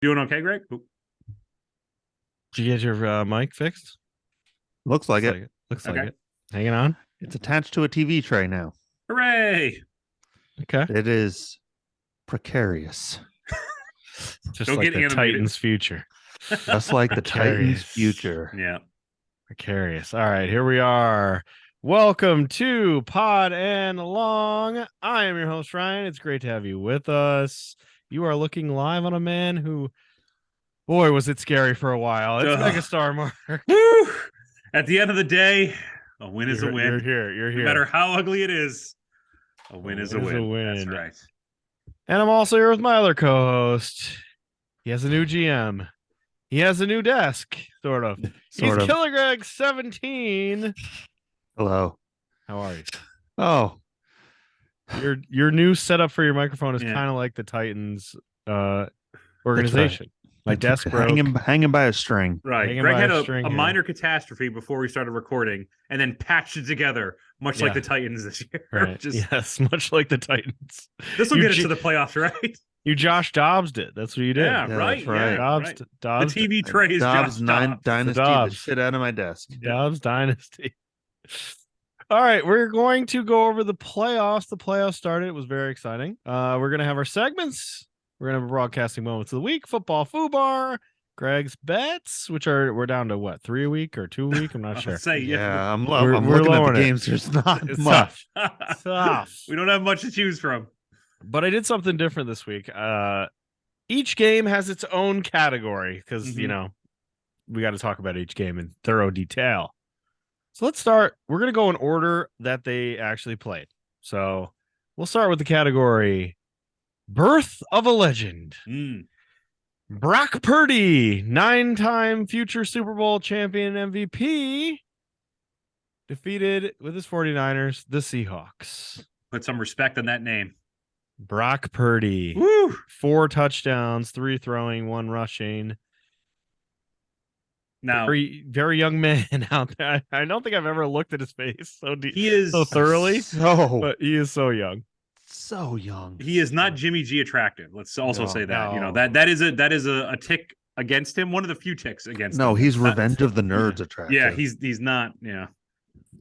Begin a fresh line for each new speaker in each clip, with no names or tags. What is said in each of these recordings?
Doing okay, Greg? Oop.
Did you get your mic fixed?
Looks like
Looks
it.
like it. Looks like
Okay.
it. Hanging on.
It's attached to a TV tray now.
Hooray!
Okay.
It is precarious,
Just
Don't
like
get
the
animated.
Titans' future.
just like the Titans'
Precarious.
future.
Yeah.
Precarious. All right, here we are. Welcome to Pod and Along. I am your host, Ryan. It's great to have you with us. You are looking live on a man who, boy, was it scary for a while. It's
Ugh.
Megastar Mark.
Woo! At the end of the day, a win is a win.
You're here. You're here.
No matter how ugly it is, a win is a win. That's right.
And I'm also here with my other co-host. He has a new GM. He has a new desk, sort of. He's Killer Greg 17.
Hello.
How are you?
Oh,
Your new setup for your microphone is
Yeah.
kind of like the Titans organization. My desk broke.
hanging by a string.
Right.
Hanging
Greg
by
had
a
a
string here.
minor catastrophe before we started recording and then patched it together, much like
Yeah.
the Titans this year.
Right. Yes, much like the Titans.
This will
You
get us
J-
to the playoffs, right?
You Josh Dobbs did. That's what you did.
Yeah,
Yeah,
right.
that's right.
Yeah,
Dobbs,
right.
Dobbs,
The TV tray is
Dobbs
Josh
nine
Dobbs.
dynasty the
Dobbs.
shit out of my desk.
Dobbs Dynasty. All right, we're going to go over the playoffs. The playoffs started. It was very exciting. We're going to have our segments. We're going to have broadcasting moments of the week, football foobar, Greg's bets, which we're down to what, 3 a week or 2 a week? I'm not sure.
Say,
Yeah, I'm
We're
looking at the
lowering it.
games. There's not
It's
much.
Tough.
We don't have much to choose from.
But I did something different this week. Each game has its own category because, you know, we got to talk about each game in thorough detail. So let's start. We're going to go in order that they actually played. So we'll start with the category Birth of a Legend. Brock Purdy, 9-time future Super Bowl champion MVP, defeated with his 49ers, the Seahawks.
Put some respect on that name.
Brock Purdy,
Woo!
4 touchdowns, 3 throwing, 1 rushing.
Now,
Very, very young man out there. I don't think I've ever looked at his face
he is
so thoroughly,
So
but he is so young.
young.
He is not Jimmy G attractive. Let's also
No,
say that. You know,
no.
that is a tick against him. One of the few ticks against him.
No, he's
Not-
Revenge of the Nerds attractive.
Yeah, he's not. Yeah,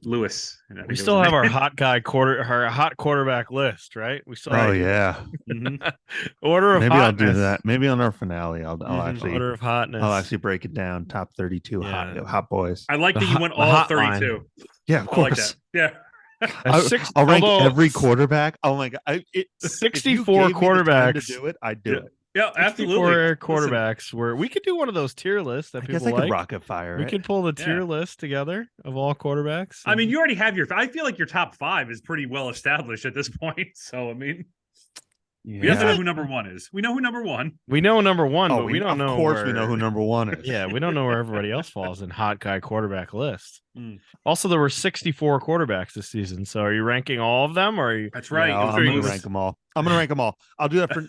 Lewis. I think
We
it
still
was
have
his
our
name.
hot quarterback list, right? We still
Oh
have
yeah.
Mhm.
order of
Maybe I'll
hotness.
do that. Maybe on our finale, I'll actually
Order of hotness.
I'll actually break it down. Top 32
Yeah.
hot boys.
I like
The
that you
hot-
went
the
all
hotline.
32.
Yeah, of
I like
course.
that. Yeah.
I'll rank
although
every quarterback. Oh my god! If you
64
gave me the time
quarterbacks.
to do it, I'd do
Yeah.
it.
Yeah,
64
absolutely. Listen,
quarterbacks where we could do one of those tier lists that
I guess
people
I could
like.
rocket fire.
We
it.
could pull the
Yeah.
tier list together of all quarterbacks.
I mean, you already have your. I feel like your top 5 is pretty well established at this point. So I mean, we have to know who number 1 is. We know who number 1.
we know number 1,
Oh,
but we don't know.
Of course, we
where-
know who number 1 is.
Yeah, we don't know where everybody else falls in hot guy quarterback list.
Mm.
Also, there were 64 quarterbacks this season. So, are you ranking all of them, or are you?
That's right.
Yeah,
It was
I'm
very
gonna
loose.
rank them all. I'm gonna rank them all. I'll do that for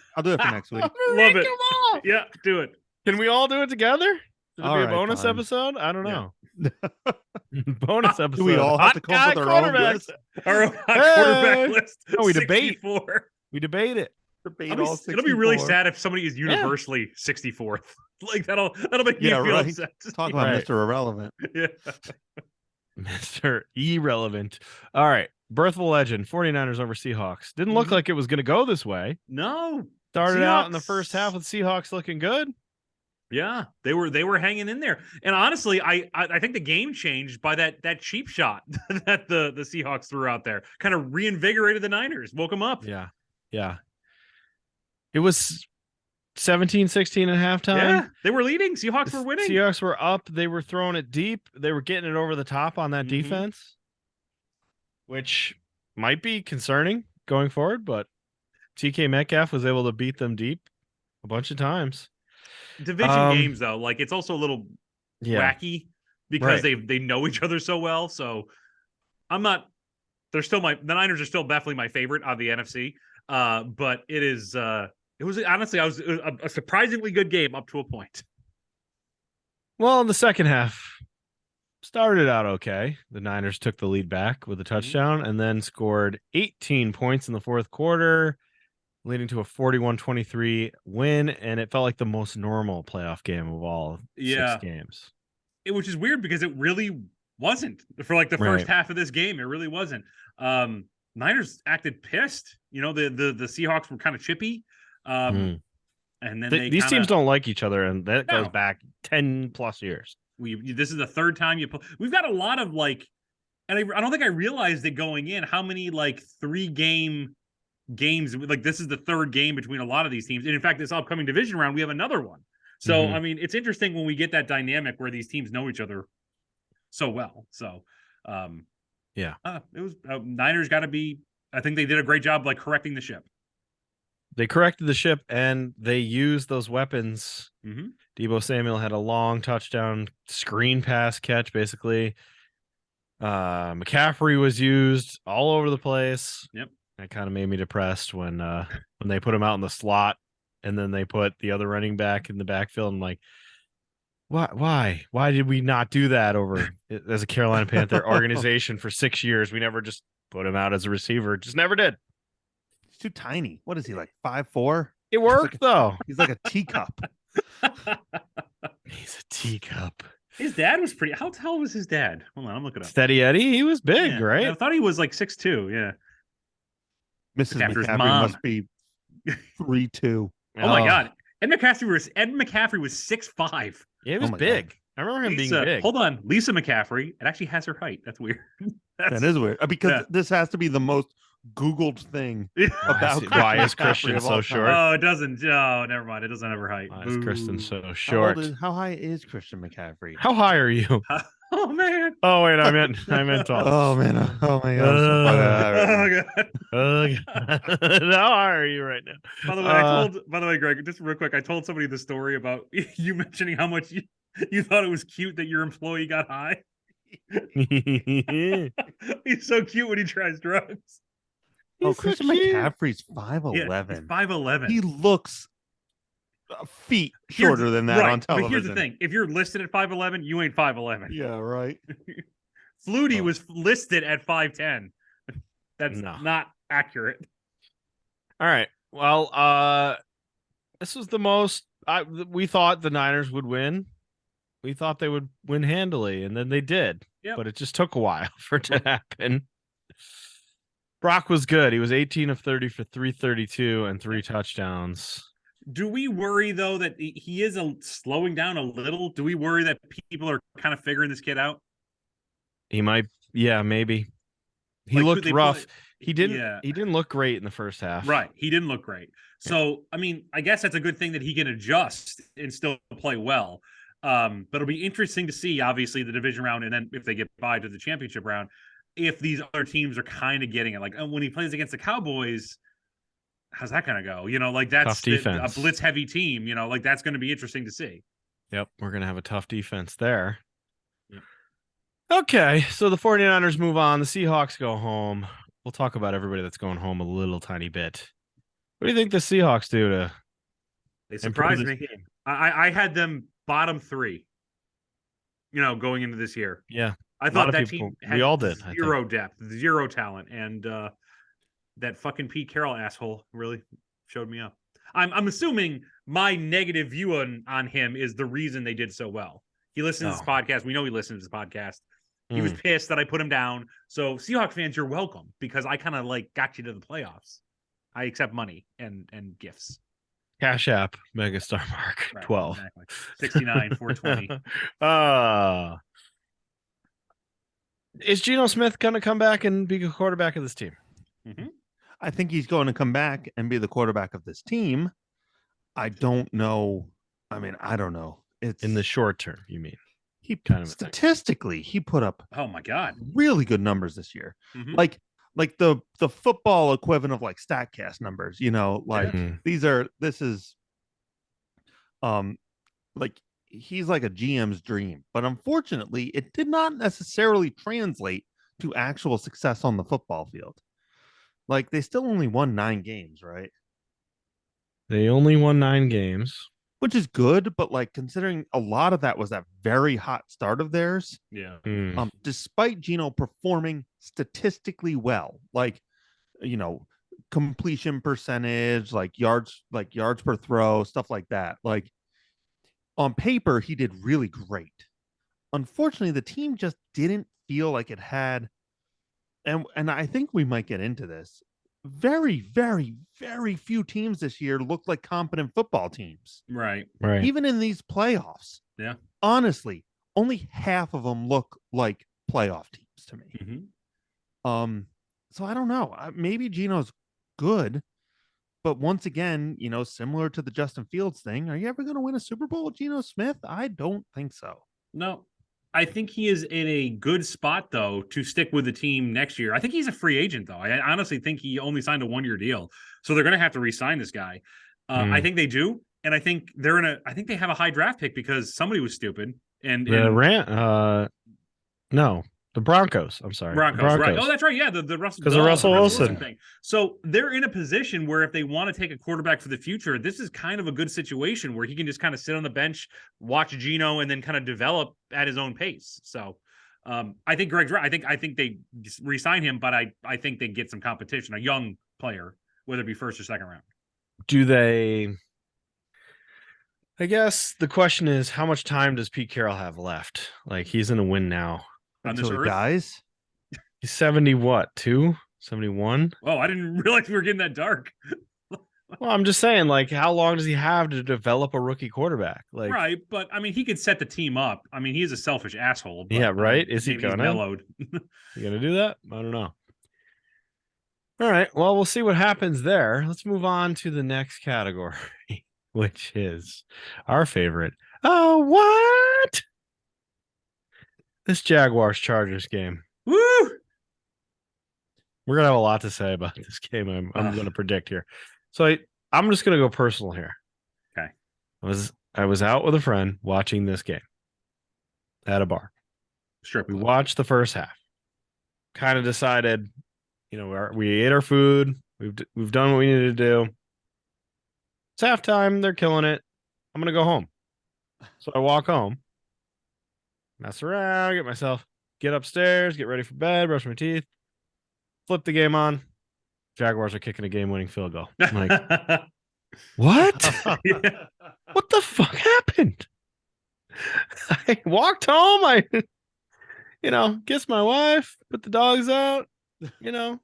next week.
Love
Rank
it.
them all!
Yeah, do it.
Can we all do it together? Should it
All
be a
right,
bonus
fine.
episode? I don't
Yeah.
know. Bonus episode.
Do we all have to come up
Hot
with
guy
our own
quarterbacks.
list?
Our own
Hey!
quarterback list.
Oh, we debate.
64.
We debate it.
Debate all
It'll be really
64.
sad if somebody is universally 64th. Like that'll make me
Yeah,
feel
right.
upset.
Talk about
Right.
Mr. Irrelevant.
Yeah.
Mr. Irrelevant. All right. Birth of a Legend, 49ers over Seahawks. Didn't look
Mhm.
like it was going to go this way.
No.
Started out in the
Seahawks.
first half with Seahawks looking good.
Yeah, they were hanging in there, and honestly, I think the game changed by that cheap shot that the Seahawks threw out there, kind of reinvigorated the Niners, woke them up.
Yeah. Yeah. It was 17-16 at halftime.
Yeah, they were leading. Seahawks were winning.
Seahawks were up. They were throwing it deep. They were getting it over the top on that
Mhm.
defense, which might be concerning going forward, but TK Metcalf was able to beat them deep a bunch of times.
Division games though, like it's also a little
Yeah.
wacky because
Right.
they know each other so well. So I'm not. They're still the Niners are still definitely my favorite on the NFC. But it is. It was honestly, it was a surprisingly good game up to a point.
Well, in the second half, started out okay. The Niners took the lead back with a touchdown and then scored 18 points in the fourth quarter. leading to a 41-23 win, and it felt like the most normal playoff game of all
Yeah.
6 games.
Which is weird because it really wasn't for like the first
Right.
half of this game. It really wasn't. Niners acted pissed. You know, the Seahawks were kind of chippy. And then
These teams don't like each other, and that goes
No.
back 10 plus years.
This is the third time you play. We've got a lot of like, and I don't think I realized it going in how many like 3-game games. Like this is the third game between a lot of these teams. And in fact, this upcoming division round, we have another one. So
Mhm.
I mean, it's interesting when we get that dynamic where these teams know each other so well. So
Yeah.
it was Niners got to be. I think they did a great job like correcting the ship.
They corrected the ship, and they used those weapons.
Mm-hmm.
Deebo Samuel had a long touchdown screen pass catch, basically. McCaffrey was used all over the place.
Yep.
That kind of made me depressed when they put him out in the slot, and then they put the other running back in the backfield. I'm like, why did we not do that over as a Carolina Panther organization for 6 years? We never just put him out as a receiver. Just never did.
He's too tiny. What is he, like 5'4"?
It worked though.
He's like a teacup.
He's a teacup.
His dad was pretty. How tall was his dad? Hold on, I'm looking up.
Steady Eddie, he was big,
Yeah,
right?
I thought he was like 6'2". Yeah.
Mrs.
McCaffrey's
McCaffrey
mom.
must be 3'2".
Oh my God. Ed McCaffrey was 6'5".
Yeah, he was
my God.
big. I remember him being big.
Hold on, Lisa McCaffrey. It actually has her height. That's weird.
That is weird because
yeah.
this has to be the most Googled thing about
Why is
Christian
Christian
McCaffrey of
so
all time.
short?
Oh, it doesn't. Oh, never mind. It doesn't have her height.
Why is Kristen
Boo.
so
How
short?
how high is Christian McCaffrey?
How high are you?
Oh man.
Oh wait, I meant tall.
Oh man! Oh my
Oh
God!
God.
How high are you right now?
By the way, Greg, just real quick, I told somebody the story about you mentioning how much you thought it was cute that your employee got high. He's so cute when he tries drugs.
Oh,
He's so
Christian
cute.
McCaffrey's
Yeah, he's
5'11".
5'11".
He looks feet shorter than that
right,
on television.
But here's the thing: if you're listed at 5'11", you ain't 5'11".
Yeah, right.
Flutie
Oh.
was listed at 5'10". That's
No.
not accurate.
All right. Well, this was the most we thought the Niners would win. We thought they would win handily, and then they did.
Yep.
But it just took a while for it to happen. Brock was good. He was 18 of 30 for 332 and 3 touchdowns.
Do we worry though that he is slowing down a little? Do we worry that people are kind of figuring this kid out?
He might, yeah, maybe. He
Like,
looked
could they
rough.
play-
He didn't.
Yeah.
He didn't look great in the first half.
Right. He didn't look great. So, I mean, I guess that's a good thing that he can adjust and still play well. But it'll be interesting to see, obviously, the division round, and then if they get by to the championship round, if these other teams are kind of getting it. Like when he plays against the Cowboys, how's that going to go? You know, like that's
Tough defense.
a blitz heavy team. You know, like that's going to be interesting to see.
Yep, we're gonna have a tough defense there.
Yep.
Okay, so the 49ers move on. The Seahawks go home. We'll talk about everybody that's going home a little tiny bit. What do you think the Seahawks do to
They
improve
surprised
this
me.
team?
I had them bottom 3. You know, going into this year.
Yeah,
I
lot
thought
of
that
people-
team
we
had
all did, I
zero depth, zero talent, and that fucking Pete Carroll asshole really showed me up. I'm assuming my negative view on him is the reason they did so well. He listens to this
Oh.
podcast. We know he listens to this podcast. He was pissed that I put him down. So Seahawks fans, you're welcome because I kind of like got you to the playoffs. I accept money and gifts.
Cash App Megastar Mark
Right,
12.
exactly. 69, 420.
Is Geno Smith going to come back and be a quarterback of this team?
I think he's going to come back and be the quarterback of this team. I don't know. I mean, I don't know. It's
In the short term, you mean?
he
kind of a thing.
statistically he put up
Oh my God.
really good numbers this year.
Mhm.
Like the football equivalent of like Statcast numbers, you know, like
Mhm.
this is like he's like a GM's dream, but unfortunately it did not necessarily translate to actual success on the football field. Like they still only won 9 games, right?
They only won 9 games.
Which is good, but like considering a lot of that was that very hot start of theirs,
Yeah.
despite Geno performing statistically well, like, you know, completion percentage, like yards per throw, stuff like that. Like on paper, he did really great. Unfortunately, the team just didn't feel like it had, and I think we might get into this. Very, very, very few teams this year looked like competent football teams.
Right.
Right.
Even in these playoffs.
Yeah.
Honestly, only half of them look like playoff teams to me.
Mm-hmm.
So I don't know. Maybe Geno's good, but once again, similar to the Justin Fields thing, are you ever going to win a Super Bowl with Geno Smith? I don't think so.
No, I think he is in a good spot, though, to stick with the team next year. I think he's a free agent, though. I honestly think he only signed a 1-year deal. So they're going to have to re-sign this guy. I think they do. And I think I think they have a high draft pick because somebody was stupid. And
No, the Broncos. I'm sorry.
Broncos, right? Oh, that's right. Yeah, the Russell,
because of Russell Wilson
thing. So they're in a position where if they want to take a quarterback for the future, this is kind of a good situation where he can just kind of sit on the bench, watch Geno, and then kind of develop at his own pace. So I think Greg's right. I think they just re-sign him, but I think they get some competition, a young player, whether it be first or second round.
Do they? I guess the question is, how much time does Pete Carroll have left? Like, he's in a win now.
Until he dies?
He's 70 what? 71?
Oh, I didn't realize we were getting that dark.
Well, I'm just saying, like, how long does he have to develop a rookie quarterback? Like,
right, but I mean, he could set the team up. I mean, he is a selfish asshole. But,
yeah, right. Is he
maybe he's
gonna?
mellowed?
You gonna do that? I don't know. All right. Well, we'll see what happens there. Let's move on to the next category, which is our favorite. Oh, what? This Jaguars Chargers game.
Woo!
We're gonna have a lot to say about this game. I'm gonna predict here. So I'm just gonna go personal here.
Okay.
I was out with a friend watching this game at a bar.
Strip.
We watched the first half. Kind of decided, we ate our food. We've done what we needed to do. It's halftime. They're killing it. I'm gonna go home. So I walk home, mess around, get upstairs, get ready for bed, brush my teeth, flip the game on. Jaguars are kicking a game-winning field goal. I'm like, what?
Yeah.
What the fuck happened? I walked home. I, kissed my wife, put the dogs out, and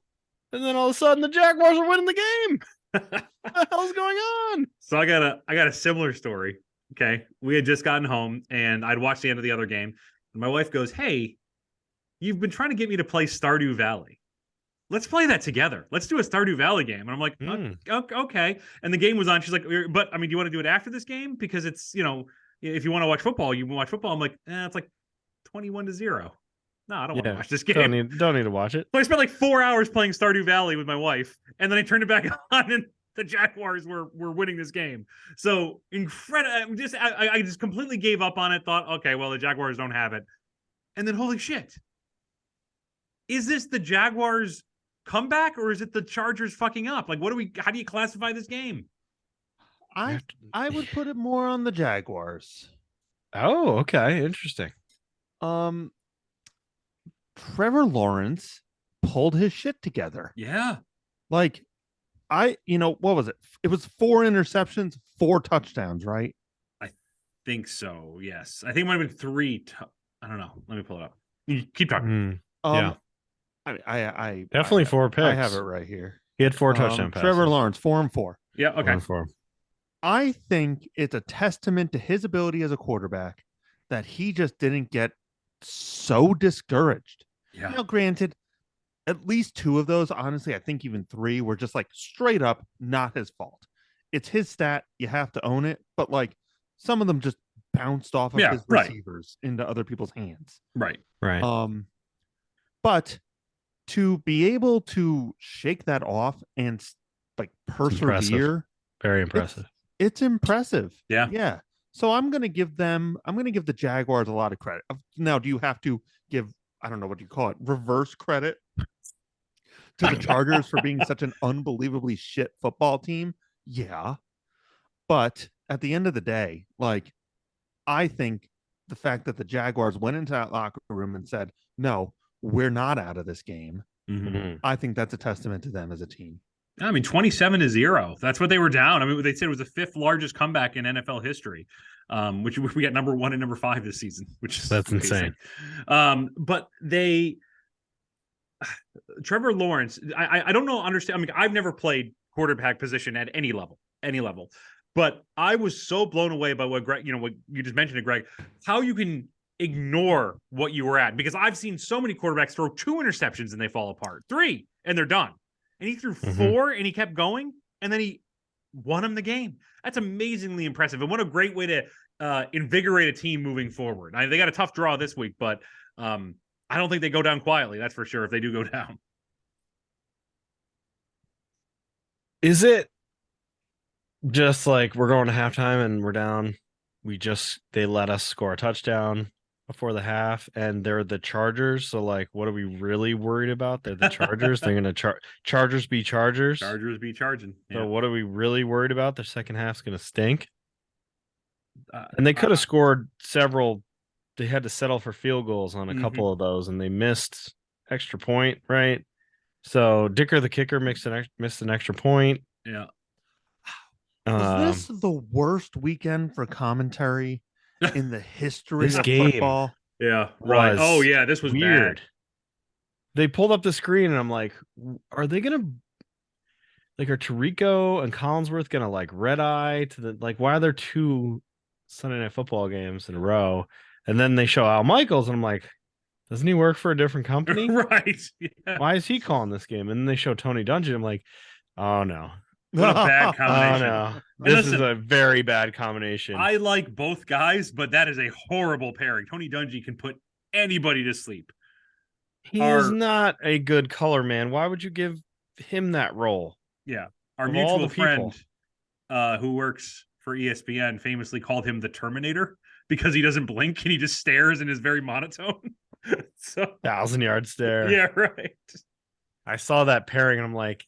then all of a sudden the Jaguars are winning the game. What the hell's going on?
So I got a similar story. Okay. We had just gotten home and I'd watched the end of the other game. And my wife goes, "Hey, you've been trying to get me to play Stardew Valley. Let's play that together. Let's do a Stardew Valley game." And I'm like, okay. And the game was on. She's like, "But I mean, do you want to do it after this game? Because it's, if you want to watch football, you can watch football." I'm like, it's like 21-0. No, I don't want to watch this game.
Don't need to watch it.
So I spent like 4 hours playing Stardew Valley with my wife, and then I turned it back on, and the Jaguars were winning this game. So incredible. I just completely gave up on it. Thought, okay, well, the Jaguars don't have it, and then holy shit, is this the Jaguars comeback or is it the Chargers fucking up? Like, how do you classify this game?
I would put it more on the Jaguars.
Oh, okay. Interesting.
Trevor Lawrence pulled his shit together.
Yeah.
Like, what was it? It was 4 interceptions, 4 touchdowns, right?
I think so. Yes. I think it might have been 3. I don't know. Let me pull it up. You keep talking.
Yeah.
I
definitely 4 picks.
I have it right here.
He had 4 touchdown passes.
Trevor Lawrence, 4-4.
Yeah. Okay.
4-4.
I think it's a testament to his ability as a quarterback that he just didn't get so discouraged.
Yeah.
Now, granted, at least 2 of those, honestly, I think even 3 were just like straight up not his fault. It's his stat. You have to own it. But like some of them just bounced off of his receivers into other people's hands.
Right.
But to be able to shake that off and like persevere,
very impressive.
It's impressive.
Yeah.
So I'm going to give the Jaguars a lot of credit. Now, do you have to give, I don't know what you call it, reverse credit to the Chargers for being such an unbelievably shit football team? Yeah. But at the end of the day, like, I think the fact that the Jaguars went into that locker room and said, "No, we're not out of this game."
Mm-hmm.
I think that's a testament to them as a team.
I mean, 27-0. That's what they were down. I mean, they said it was the 5th largest comeback in NFL history, which we got number 1 and number 5 this season, which is
That's
amazing.
insane.
But Trevor Lawrence, I don't know, understand. I mean, I've never played quarterback position at any level, but I was so blown away by what Greg, what you just mentioned to Greg, how you can ignore what you were at, because I've seen so many quarterbacks throw 2 interceptions and they fall apart, 3 and they're done. And he threw 4 and he kept going, and then he won him the game. That's amazingly impressive. And what a great way to invigorate a team moving forward. They got a tough draw this week, but I don't think they go down quietly. That's for sure. If they do go down,
Is it just like we're going to halftime and we're down? They let us score a touchdown before the half, and they're the Chargers. So, like, what are we really worried about? They're the Chargers. They're going to Chargers be Chargers.
Chargers be charging. Yeah.
So, what are we really worried about? Their second half's going to stink. And they could have scored several. They had to settle for field goals on a couple of those, and they missed extra point, right? So Dicker the kicker missed an extra point.
Yeah.
Is this the worst weekend for commentary in the history
This
of
game
football?
Yeah. Right.
was
Oh yeah, this was
weird.
bad.
They pulled up the screen, and I'm like, are they gonna are Tirico and Collinsworth gonna like red eye to the why are there 2 Sunday Night Football games in a row? And then they show Al Michaels, and I'm like, doesn't he work for a different company?
Right. Yeah.
Why is he calling this game? And then they show Tony Dungy. I'm like, oh no.
What a bad
Oh
combination.
no.
And
This
listen,
is a very bad combination.
I like both guys, but that is a horrible pairing. Tony Dungy can put anybody to sleep.
He is not a good color man. Why would you give him that role?
Yeah. Our
Of all
mutual
the people.
friend who works for ESPN famously called him the Terminator because he doesn't blink and he just stares and is very monotone. So
1,000-yard stare.
yeah, right.
I saw that pairing, and I'm like,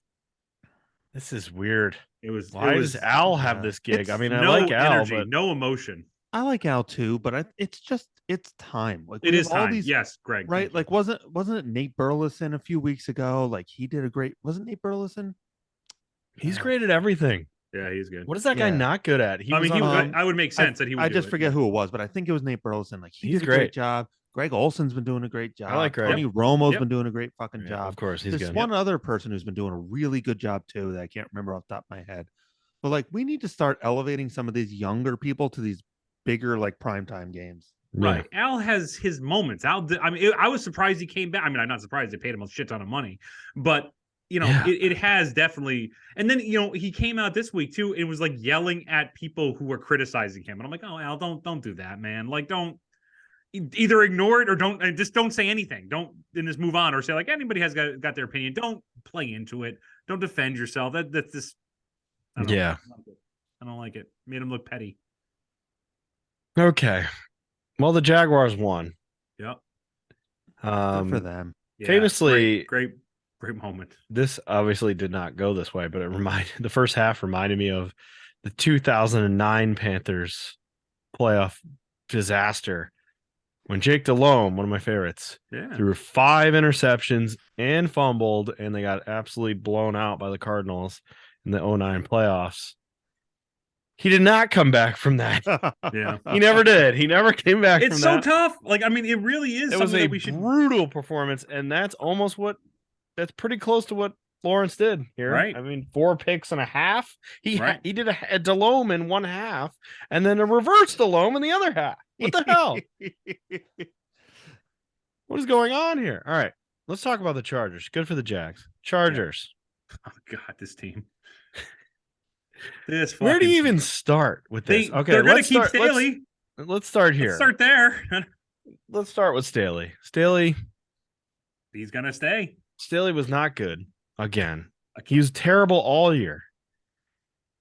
this is weird. Why
it was
does Al have this gig?
It's
I mean, I
no
like Al,
energy,
but
no emotion.
I like Al too, but it's time. Like
It
we
is
have all
time.
these,
Yes, Greg.
right?
thank you.
Like wasn't it Nate Burleson a few weeks ago? Like he did a great. Wasn't Nate Burleson?
he's great at everything.
Yeah, he's good.
What is that guy
Yeah.
not good at? He
I
was
mean,
on
I would make sense that he would.
I
do
just
it.
forget who it was, but I think it was Nate Burleson. Like
He's
did a great
great.
job. Greg Olson's been doing a great job.
like Greg.
Tony Romo's
Yep.
been doing a great fucking
Yeah,
job.
of course, he's
There's
good.
one other person who's been doing a really good job too that I can't remember off the top of my head. But like we need to start elevating some of these younger people to these bigger like primetime games.
Right. Al has his moments. I was surprised he came back. I mean, I'm not surprised they paid him a shit ton of money, but
Yeah.
it has definitely. And then, he came out this week too. It was like yelling at people who were criticizing him. And I'm like, oh, Al, don't do that, man. Like, don't either ignore it or don't say anything. Don't then just move on or say like anybody has got their opinion. Don't play into it. Don't defend yourself. That's just, I don't know.
Yeah.
I don't like it. Made him look petty.
Okay. Well, the Jaguars won.
Yep.
Good for them.
Yeah,
Famously,
great moment.
this obviously did not go this way, but the first half reminded me of the 2009 Panthers playoff disaster when Jake Delhomme, one of my favorites,
Yeah.
threw 5 interceptions and fumbled, and they got absolutely blown out by the Cardinals in the 2009 playoffs. He did not come back from that.
Yeah.
He never did. He never came back
It's
from
so
that.
tough. Like, I mean, it really is
It was
something
a
that we should.
brutal performance, and that's pretty close to what Lawrence did here.
Right.
I mean, 4 picks and a half. He
Right.
he did a Delhomme in one half, and then a reverse Delhomme in the other half. What the hell? What is going on here? All right, let's talk about the Chargers. Good for the Jags. Chargers.
Oh God, this team. This.
Where do you
fucking
even
team.
start with this? Okay,
they're gonna
let's
keep
start.
Staley.
Let's start here.
Let's start there.
Let's start with Staley. Staley
He's gonna stay.
was not good again. He was terrible all year.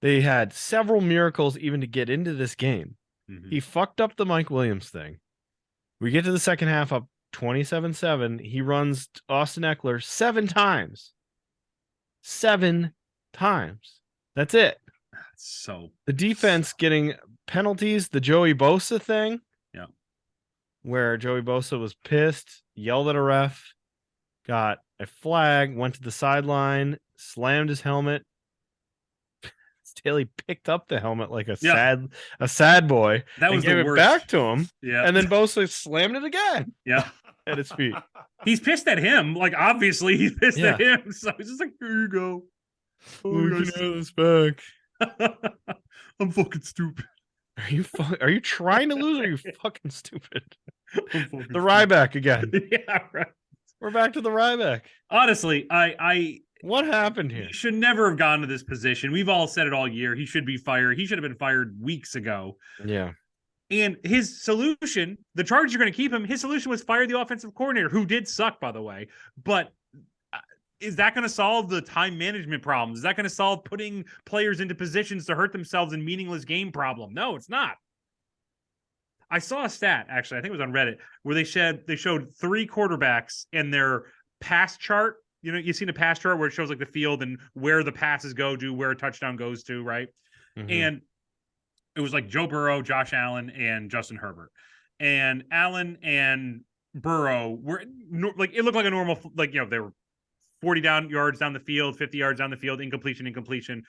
They had several miracles even to get into this game.
Mhm.
He fucked up the Mike Williams thing. We get to the second half up 27-7. He runs Austin Eckler 7 times. 7 times. That's it.
So
The defense getting penalties, the Joey Bosa thing.
Yeah.
Where Joey Bosa was pissed, yelled at a ref, got a flag, went to the sideline. slammed his helmet. Staley picked up the helmet like a
Yeah.
sad boy
That
and
was
gave
the
it
worst.
back to him.
Yeah.
And then Bosa slammed it again
Yeah.
at his feet.
He's pissed at him. Like, obviously, he's pissed at
Yeah.
him. So he's just like, here you go.
We can have this back.
I'm fucking stupid.
Are you trying to lose or are you fucking stupid?
I'm fucking
The Ryback again.
stupid. Yeah, right.
We're back to the Ryback.
Honestly, I
What happened here?
he should never have gone to this position. We've all said it all year. He should be fired. He should have been fired weeks ago.
Yeah.
And his solution, the Chargers are going to keep him. His solution was fire the offensive coordinator, who did suck, by the way. But is that going to solve the time management problems? Is that going to solve putting players into positions to hurt themselves in meaningless game problem? No, it's not. I saw a stat, actually, I think it was on Reddit, where they showed 3 quarterbacks and their pass chart. You know, you've seen a pass chart where it shows like the field and where the passes go to, where a touchdown goes to, right?
Mhm.
And it was like Joe Burrow, Josh Allen, and Justin Herbert. And Allen and Burrow were like, it looked like a normal, like, you know, they were 40 yards down the field, 50 yards down the field, incompletion,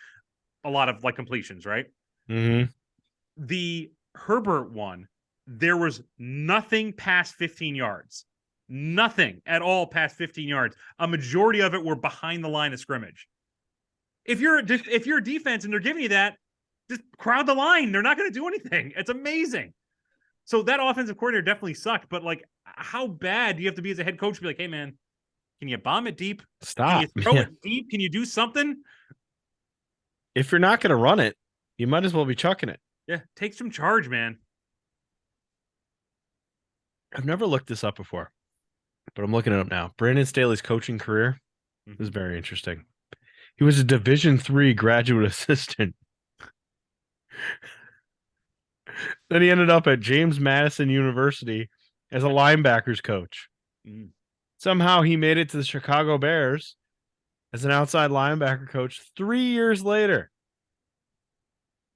a lot of like completions, right?
Mhm.
The Herbert one, there was nothing past 15 yards. Nothing at all past 15 yards. A majority of it were behind the line of scrimmage. If you're a defense and they're giving you that, just crowd the line. They're not going to do anything. It's amazing. So that offensive coordinator definitely sucked. But like, how bad do you have to be as a head coach to be like, hey man, can you bomb it deep?
Stop.
Can you throw
Yeah.
it deep? Can you do something?
If you're not going to run it, you might as well be chucking it.
Yeah, take some charge, man.
I've never looked this up before, but I'm looking it up now. Brandon Staley's coaching career is very interesting. He was a Division III graduate assistant. Then he ended up at James Madison University as a linebackers coach.
Mm.
Somehow he made it to the Chicago Bears as an outside linebacker coach 3 years later.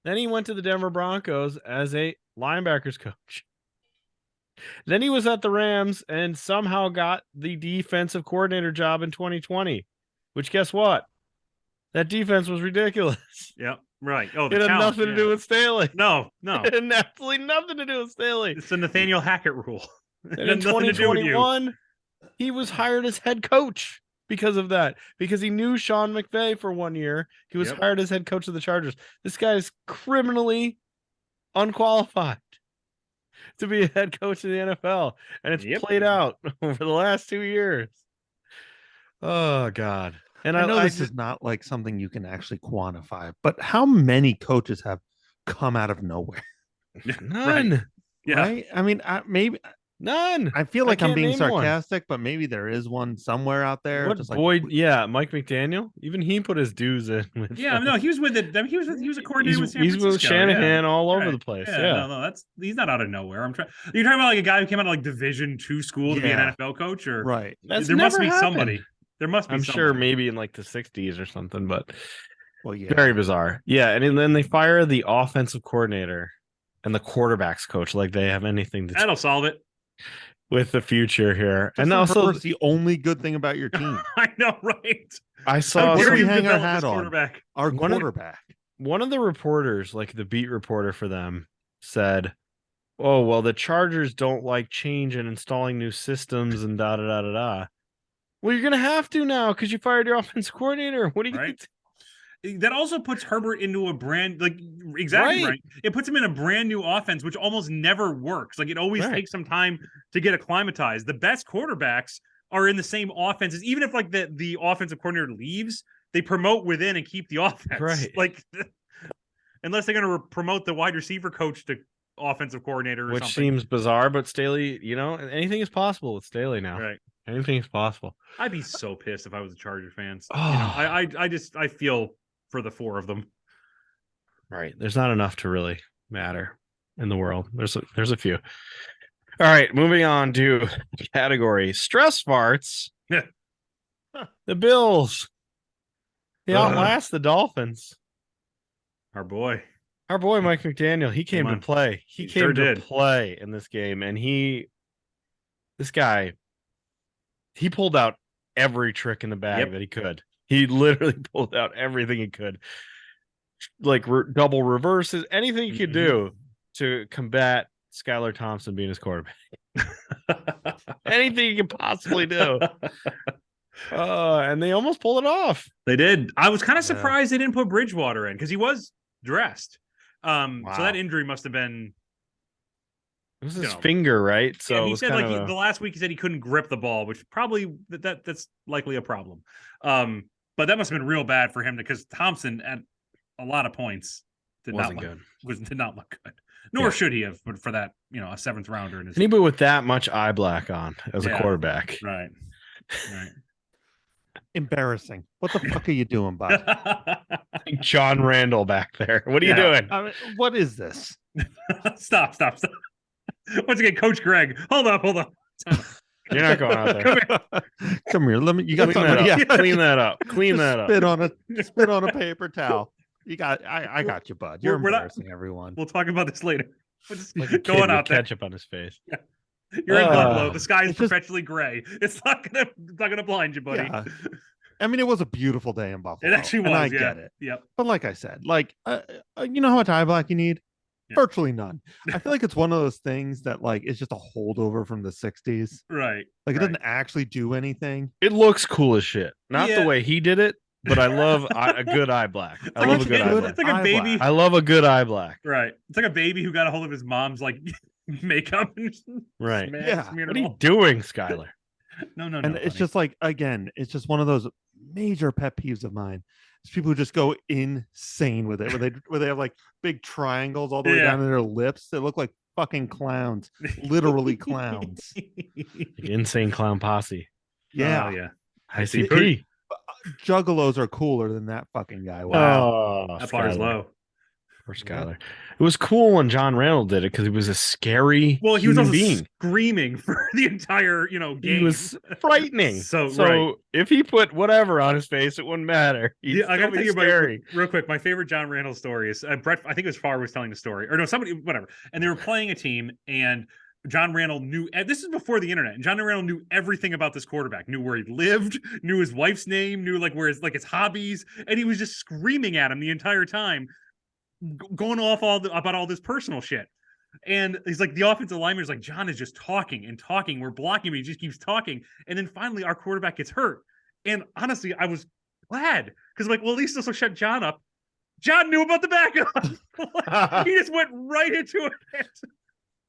Then he went to the Denver Broncos as a linebackers coach. Then he was at the Rams and somehow got the defensive coordinator job in 2020, which guess what? That defense was ridiculous.
Yep. Right. Oh,
It had nothing to do with Staley.
No.
It had absolutely nothing to do with Staley.
It's the Nathaniel Hackett rule.
And in 2021, he was hired as head coach because of that. Because he knew Sean McVay for 1 year. He was hired as head coach of the Chargers. This guy is criminally unqualified to be a head coach in the NFL. And it's played out over the last 2 years. Oh, God. And
I know this is not like something you can actually quantify, but how many coaches have come out of nowhere?
None.
Right. Yeah.
Right? I mean, maybe
none.
I feel like I'm
can't
being
name one.
sarcastic, but maybe there is one somewhere out there.
What
Just
Boyd?
like,
Yeah, Mike McDaniel. Even he put his dues in. With
Yeah, no, he was with it. I mean, he was a coordinator with San
he's
Francisco.
with Shanahan
yeah.
all over
Right.
the place.
Yeah,
Yeah.
no, he's not out of nowhere. You're talking about like a guy who came out of like Division II school to be an
Yeah.
NFL coach, or
right.
That's
there must
never
be
happened.
somebody. There must be.
I'm
somebody.
sure maybe in like the 60s or something, but
Well, yeah.
very bizarre. Yeah, and then they fire the offensive coordinator and the quarterbacks coach like they have anything to do
That'll solve it.
with the future here.
Justin
and also,
Herbert's the only good thing about your team.
I know, right?
I
How
saw
Where
dare
do we
you
hang our
develop this
hat on?
quarterback?
Our
One of-
quarterback.
one of the reporters, like the beat reporter for them, said, "Oh, well, the Chargers don't like change and installing new systems and da da da da da." Well, you're gonna have to now because you fired your offensive coordinator. What are you
Right. That also puts Herbert into a brand like exactly
Right.
right. It puts him in a brand new offense, which almost never works. Like it always
Right.
takes some time to get acclimatized. The best quarterbacks are in the same offenses, even if like the offensive coordinator leaves, they promote within and keep the offense.
Right.
Like unless they're going to promote the wide receiver coach to offensive coordinator, or
Which
something.
seems bizarre, but Staley, anything is possible with Staley now.
Right.
Anything is possible.
I'd be so pissed if I was a Charger fan.
Oh.
I feel for the 4 of them.
Right. There's not enough to really matter in the world. There's a few. All right, moving on to category stress farts.
Yeah.
The Bills. They
Ugh.
outlast the Dolphins.
Our boy.
Our boy Mike McDaniel, he came
Come
to
on.
play. He
He
came
sure
to
did.
play in this game, and this guy, he pulled out every trick in the bag
Yep.
that he could. He literally pulled out everything he could, like double reverses, anything he could do to combat Skylar Thompson being his quarterback. Anything he could possibly do. And they almost pulled it off.
They did. I was kind of
Yeah.
surprised they didn't put Bridgewater in because he was dressed. So
Wow.
that injury must have been.
It was
You
his
know.
finger, right? So
And
it
he
was
said
kind
like
of
the last week he said he couldn't grip the ball, which probably that's likely a problem. But that must have been real bad for him because Thompson at a lot of points
wasn't good.
did not look good. Nor
Yeah.
should he have, but for that, a 7th rounder in his
Anybody with that much eye black on as a
Yeah.
quarterback.
right. Right.
Embarrassing. What the fuck are you doing, bud?
John Randall back there. What are you
Yeah.
doing?
I mean, what is this?
Stop. Once again, Coach Greg. Hold up.
You're not going out there.
Come here.
Come here. Let me. You got
Clean that
something?
up.
Yeah.
Clean that up. Clean
Just
that up.
spit on a paper towel. You got. I got you, bud. You're
We're not-
embarrassing everyone.
We'll talk about this later. We're just
Like a kid
going
with
out there.
ketchup on his face.
You're in
Ah.
Buffalo. The sky is
It's just-
perpetually gray. It's not gonna blind you, buddy.
Yeah. I mean, it was a beautiful day in Buffalo.
It actually was.
and I
yeah.
get it.
Yep.
But like I said, you know how much eye black you need?
Yeah.
Virtually none. I feel like it's one of those things that like is just a holdover from the 60s.
Right.
Like it
Right.
doesn't actually do anything.
It looks cool as shit. Not
Yeah.
the way he did it, but I love a good eye black. I
like
love
a
a good
kid-
eye
good
black.
It's like a
eye
baby.
black.
I love a good eye black.
Right. It's like a baby who got a hold of his mom's like makeup and just
Right.
Yeah.
smeared
What
it
are you
all.
doing, Skylar?
No.
And it's
buddy.
just like, again, it's just one of those major pet peeves of mine. It's people who just go insane with it, where they have like big triangles all the way
Yeah.
down to their lips. They look like fucking clowns, literally clowns.
Like insane clown posse.
Yeah.
Oh, yeah.
ICP.
Juggalos are cooler than that fucking guy.
Wow.
That bar is low.
Poor Skylar. It was cool when John Randall did it because he was a scary
Well, he was
human
also
being.
screaming for the entire, game.
He was frightening.
So,
So
right.
if he put whatever on his face, it wouldn't matter. He'd
Yeah, I
still
gotta
be
tell you about
scary.
real quick. My favorite John Randall story is Brett. I think it was Farr was telling the story, or no, somebody, whatever. And they were playing a team, and John Randall knew. And this is before the internet. And John Randall knew everything about this quarterback. Knew where he lived. Knew his wife's name. Knew like where his hobbies. And he was just screaming at him the entire time, going off about all this personal shit. And he's like, the offensive lineman is like, John is just talking and talking. We're blocking him. He just keeps talking. And then finally, our quarterback gets hurt. And honestly, I was glad because I'm like, well, at least this will shut John up. John knew about the backup. He just went right into it.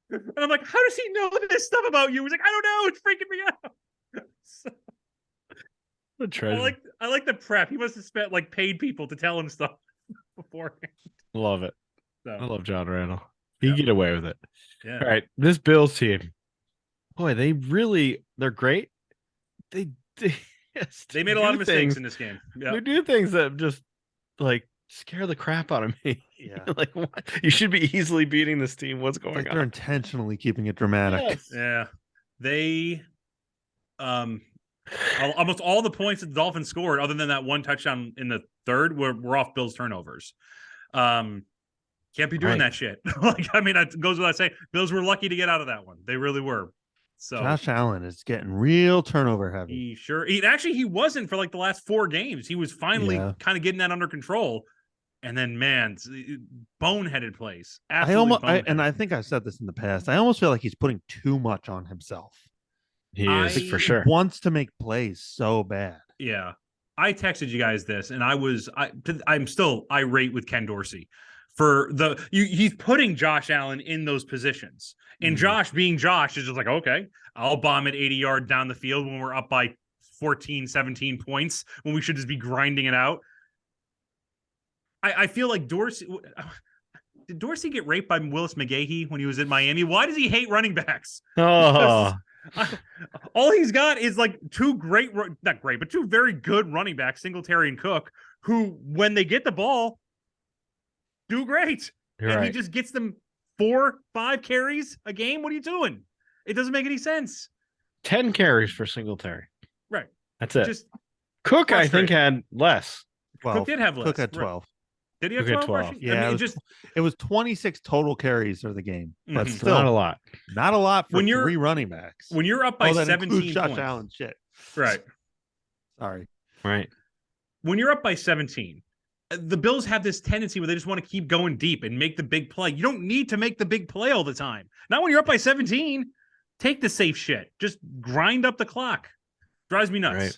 And I'm like, how does he know this stuff about you? He's like, I don't know. It's freaking me out. So,
What a treasure.
I like the prep. He must have spent paid people to tell him stuff beforehand.
Love it.
So,
I love John Randall. He
Yeah.
get away with it.
yeah.
All right. This Bills team. Boy, they're great. They
They made a lot of mistakes
things.
in this game.
They
Yeah.
do things that just scare the crap out of me.
Yeah.
Like, what? You should be easily beating this team. What's
It's
going
like they're
on?
intentionally keeping it dramatic.
Yes.
Yeah. They almost all the points that the Dolphins scored, other than that one touchdown in the third, were off Bills turnovers. Can't be doing
Right.
that shit. It goes without saying. Bills were lucky to get out of that one. They really were. So
Josh Allen is getting real turnover heavy.
he wasn't for the last 4 games. He was finally
Yeah.
kind of getting that under control. And then, man, boneheaded plays.
I
Absolutely
I think I've said this in the past. I almost feel like he's putting too much on himself.
He is
I-
for sure.
He wants to make plays so bad.
Yeah. I texted you guys this, and I'm still irate with Ken Dorsey for he's putting Josh Allen in those positions. And
Mhm.
Josh being Josh is just like, okay, I'll bomb it 80 yards down the field when we're up by 14, 17 points when we should just be grinding it out. I feel like Dorsey did Dorsey get raped by Willis McGahee when he was in Miami? Why does he hate running backs?
Oh,
All he's got is 2 not great, but 2 very good running backs, Singletary and Cook, who, when they get the ball, do great.
you're
and
right.
he just gets them 4, 5 carries a game. What are you doing? It doesn't make any sense.
10 carries for Singletary.
Right.
That's it.
Just
Cook, I think,
frustrating.
had less.
12.
Cook did have less.
Cook had
Right.
12.
Did he have
Cook had
12?
12.
Yeah,
I mean,
it was 26 total carries for the game, but
Mhm.
It's
still
not a lot.
not a lot for
When you're-
3 running backs.
when you're up by
that
17
includes Josh
points.
Allen shit.
Right.
Sorry.
Right.
when you're up by 17, the Bills have this tendency where they just want to keep going deep and make the big play. You don't need to make the big play all the time. Not when you're up by 17. Take the safe shit. Just grind up the clock. Drives me nuts.
Right.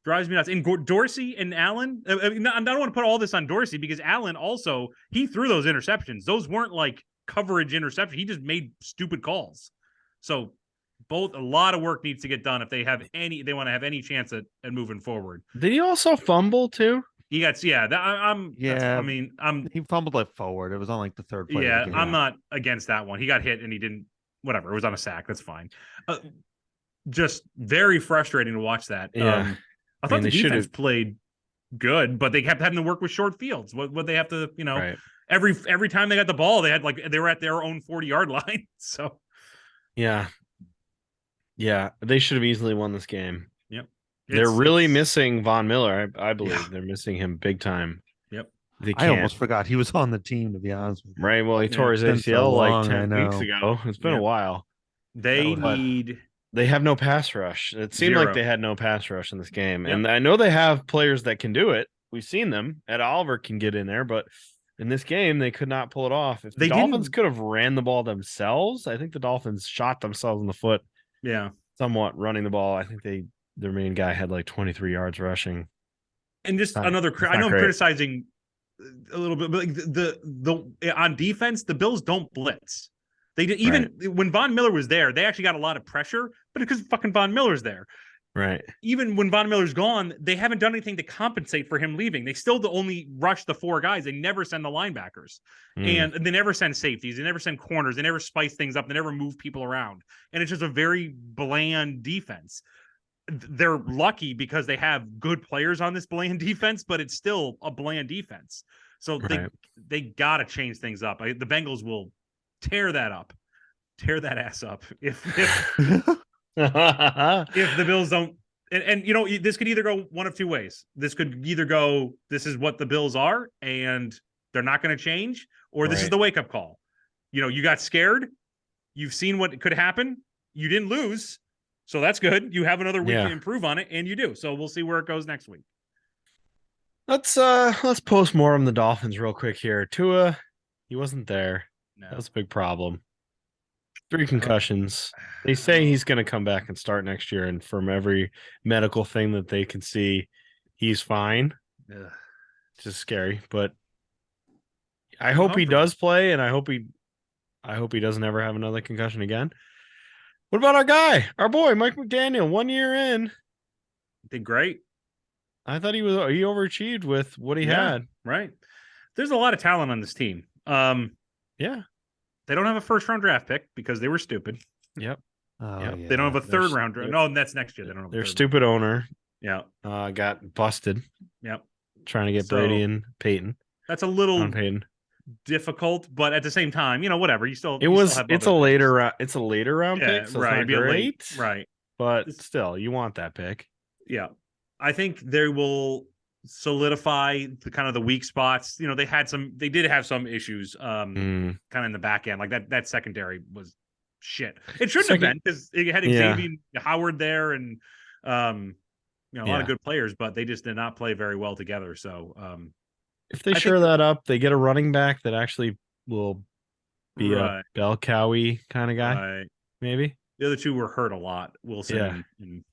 Drives me nuts. And Dorsey and Allen, I don't want to put all this on Dorsey because Allen also, he threw those interceptions. Those weren't like coverage interceptions. He just made stupid calls. So both, a lot of work needs to get done if they want to have any chance at moving forward.
Did he also fumble too?
He got,
He fumbled it forward. It was on like the third play.
yeah,
of the game.
I'm not against that one. He got hit and he didn't, whatever. It was on a sack. That's fine. Just very frustrating to watch that.
Yeah.
I thought
mean,
the
they
defense
should've-
played good, but they kept having to work with short fields. What they have to,
Right.
every time they got the ball, they were at their own 40-yard line. So
Yeah. Yeah. They should have easily won this game. They're
it's-
really
it's-
missing Von Miller. I believe
Yeah.
they're missing him big time.
Yep.
They
I
can't.
almost forgot he was on the team, to be honest with you.
Right. Well, he
Yeah.
tore his
It's been so
ACL like
long,
10
I
weeks
know.
ago. It's been
Yeah.
a while.
They
But-
need.
They have no pass rush. It seemed
Zero.
like they had no pass rush in this game.
Yep.
And I know they have players that can do it. We've seen them. Ed Oliver can get in there, but in this game, they could not pull it off. If the
They
Dolphins
didn't-
could have ran the ball themselves, I think the Dolphins shot themselves in the foot
Yeah.
somewhat running the ball. I think their main guy had like 23 yards rushing.
And just
Not-
another,
it's
I
not
know I'm
great.
criticizing a little bit, but like the on defense, the Bills don't blitz. They did even when Von Miller was there, they actually got a lot of pressure, but because fucking Von Miller's there.
Right.
Even when Von Miller's gone, they haven't done anything to compensate for him leaving. They still only rush the 4 guys. They never send the linebackers, and they never send safeties. They never send corners. They never spice things up. They never move people around, and it's just a very bland defense. They're lucky because they have good players on this bland defense, but it's still a bland defense. So
Right.
they got to change things up. The Bengals will tear that ass up if if the Bills don't. And this could either go one of two ways. This could either go, this is what the Bills are, and they're not going to change, or this is
Right.
the wake up call. You got scared. You've seen what could happen. You didn't lose. So that's good. You have another week
Yeah.
to improve on it, and you do. So we'll see where it goes next week.
Let's postmortem the Dolphins real quick here. Tua, he wasn't there.
No.
That's a big problem. 3 concussions. They say he's going to come back and start next year, and from every medical thing that they can see, he's fine.
Ugh.
It's just scary, but I hope he
Comfortable.
does play, and I hope he doesn't ever have another concussion again. What about our guy, our boy, Mike McDaniel? 1 year in,
Did great.
I thought he overachieved with what he
Yeah.
had.
Right. There's a lot of talent on this team.
Yeah.
They don't have a first round draft pick because they were stupid.
Yep.
Oh,
Yep.
yeah.
They don't have a
They're
third round draft. No, that's next year. They don't have a
Their
third
stupid owner
round. Yeah.
got busted
Yep.
trying to get
So-
Brady and Peyton.
That's a little
On Peyton.
difficult, but at the same time, whatever. You still.
It's a later round
Yeah,
pick, so
right.
it's
It'd be
not
a
great.
late. Right.
But
It's-
still, you want that pick.
Yeah. I think they will solidify the kind of the weak spots. They did have some issues kind of in the back end. Like that secondary was shit. It shouldn't have been because it had
Yeah.
Xavier Howard there and a lot
Yeah.
of good players, but they just did not play very well together. So
If they
I
shore
think-
that up, they get a running back that actually will be
Right.
a bell cowie kind of guy,
right.
maybe.
The other two were hurt a lot, Wilson
Yeah.
and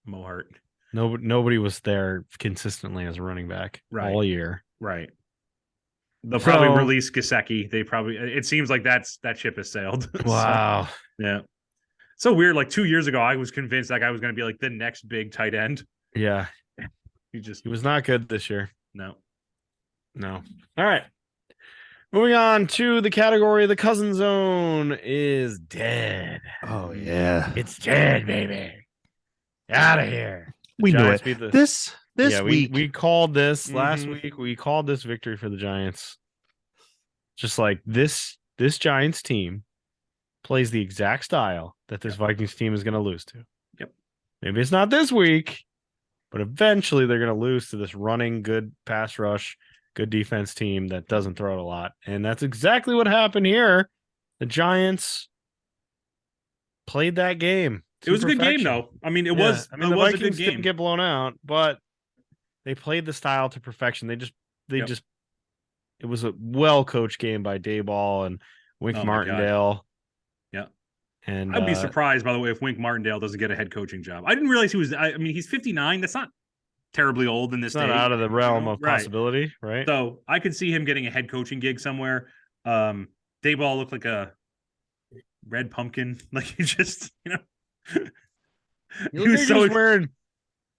Mohart.
Nobody was there consistently as a running back
Right.
all year.
Right. They'll probably
So-
release Gesicki. It seems like that ship has sailed. So,
Wow.
yeah. So weird. Like 2 years ago, I was convinced that guy was going to be like the next big tight end.
Yeah.
He just,
He was not good this year.
no.
No. All right. Moving on to the category, the cousin zone is dead.
Oh yeah.
It's dead, baby. Out of here.
We knew
Giants
it.
beat the-
This
yeah,
week.
we called this last
Mhm.
week. We called this victory for the Giants. Just like this Giants team plays the exact style that this Vikings team is going to lose to.
Yep.
Maybe it's not this week, but eventually they're going to lose to this running, good pass rush, good defense team that doesn't throw it a lot. And that's exactly what happened here. The Giants played that game.
It was a
to
good game,
perfection.
though. I mean, it
Yeah.
was.
I mean,
it
the
was
Vikings
a good game.
didn't get blown out, but They played the style to perfection. They
Yep.
just it was a well coached game by Dayball and Wink
Oh my God.
Martindale.
Yeah.
And
I'd be surprised, by the way, if Wink Martindale doesn't get a head coaching job. I didn't realize he was. I mean, he's 59. That's not terribly old in this
it's not
day.
out of the realm of
Right.
possibility, right?
So I could see him getting a head coaching gig somewhere. Dayball looked like a red pumpkin. Like he just,
He was wearing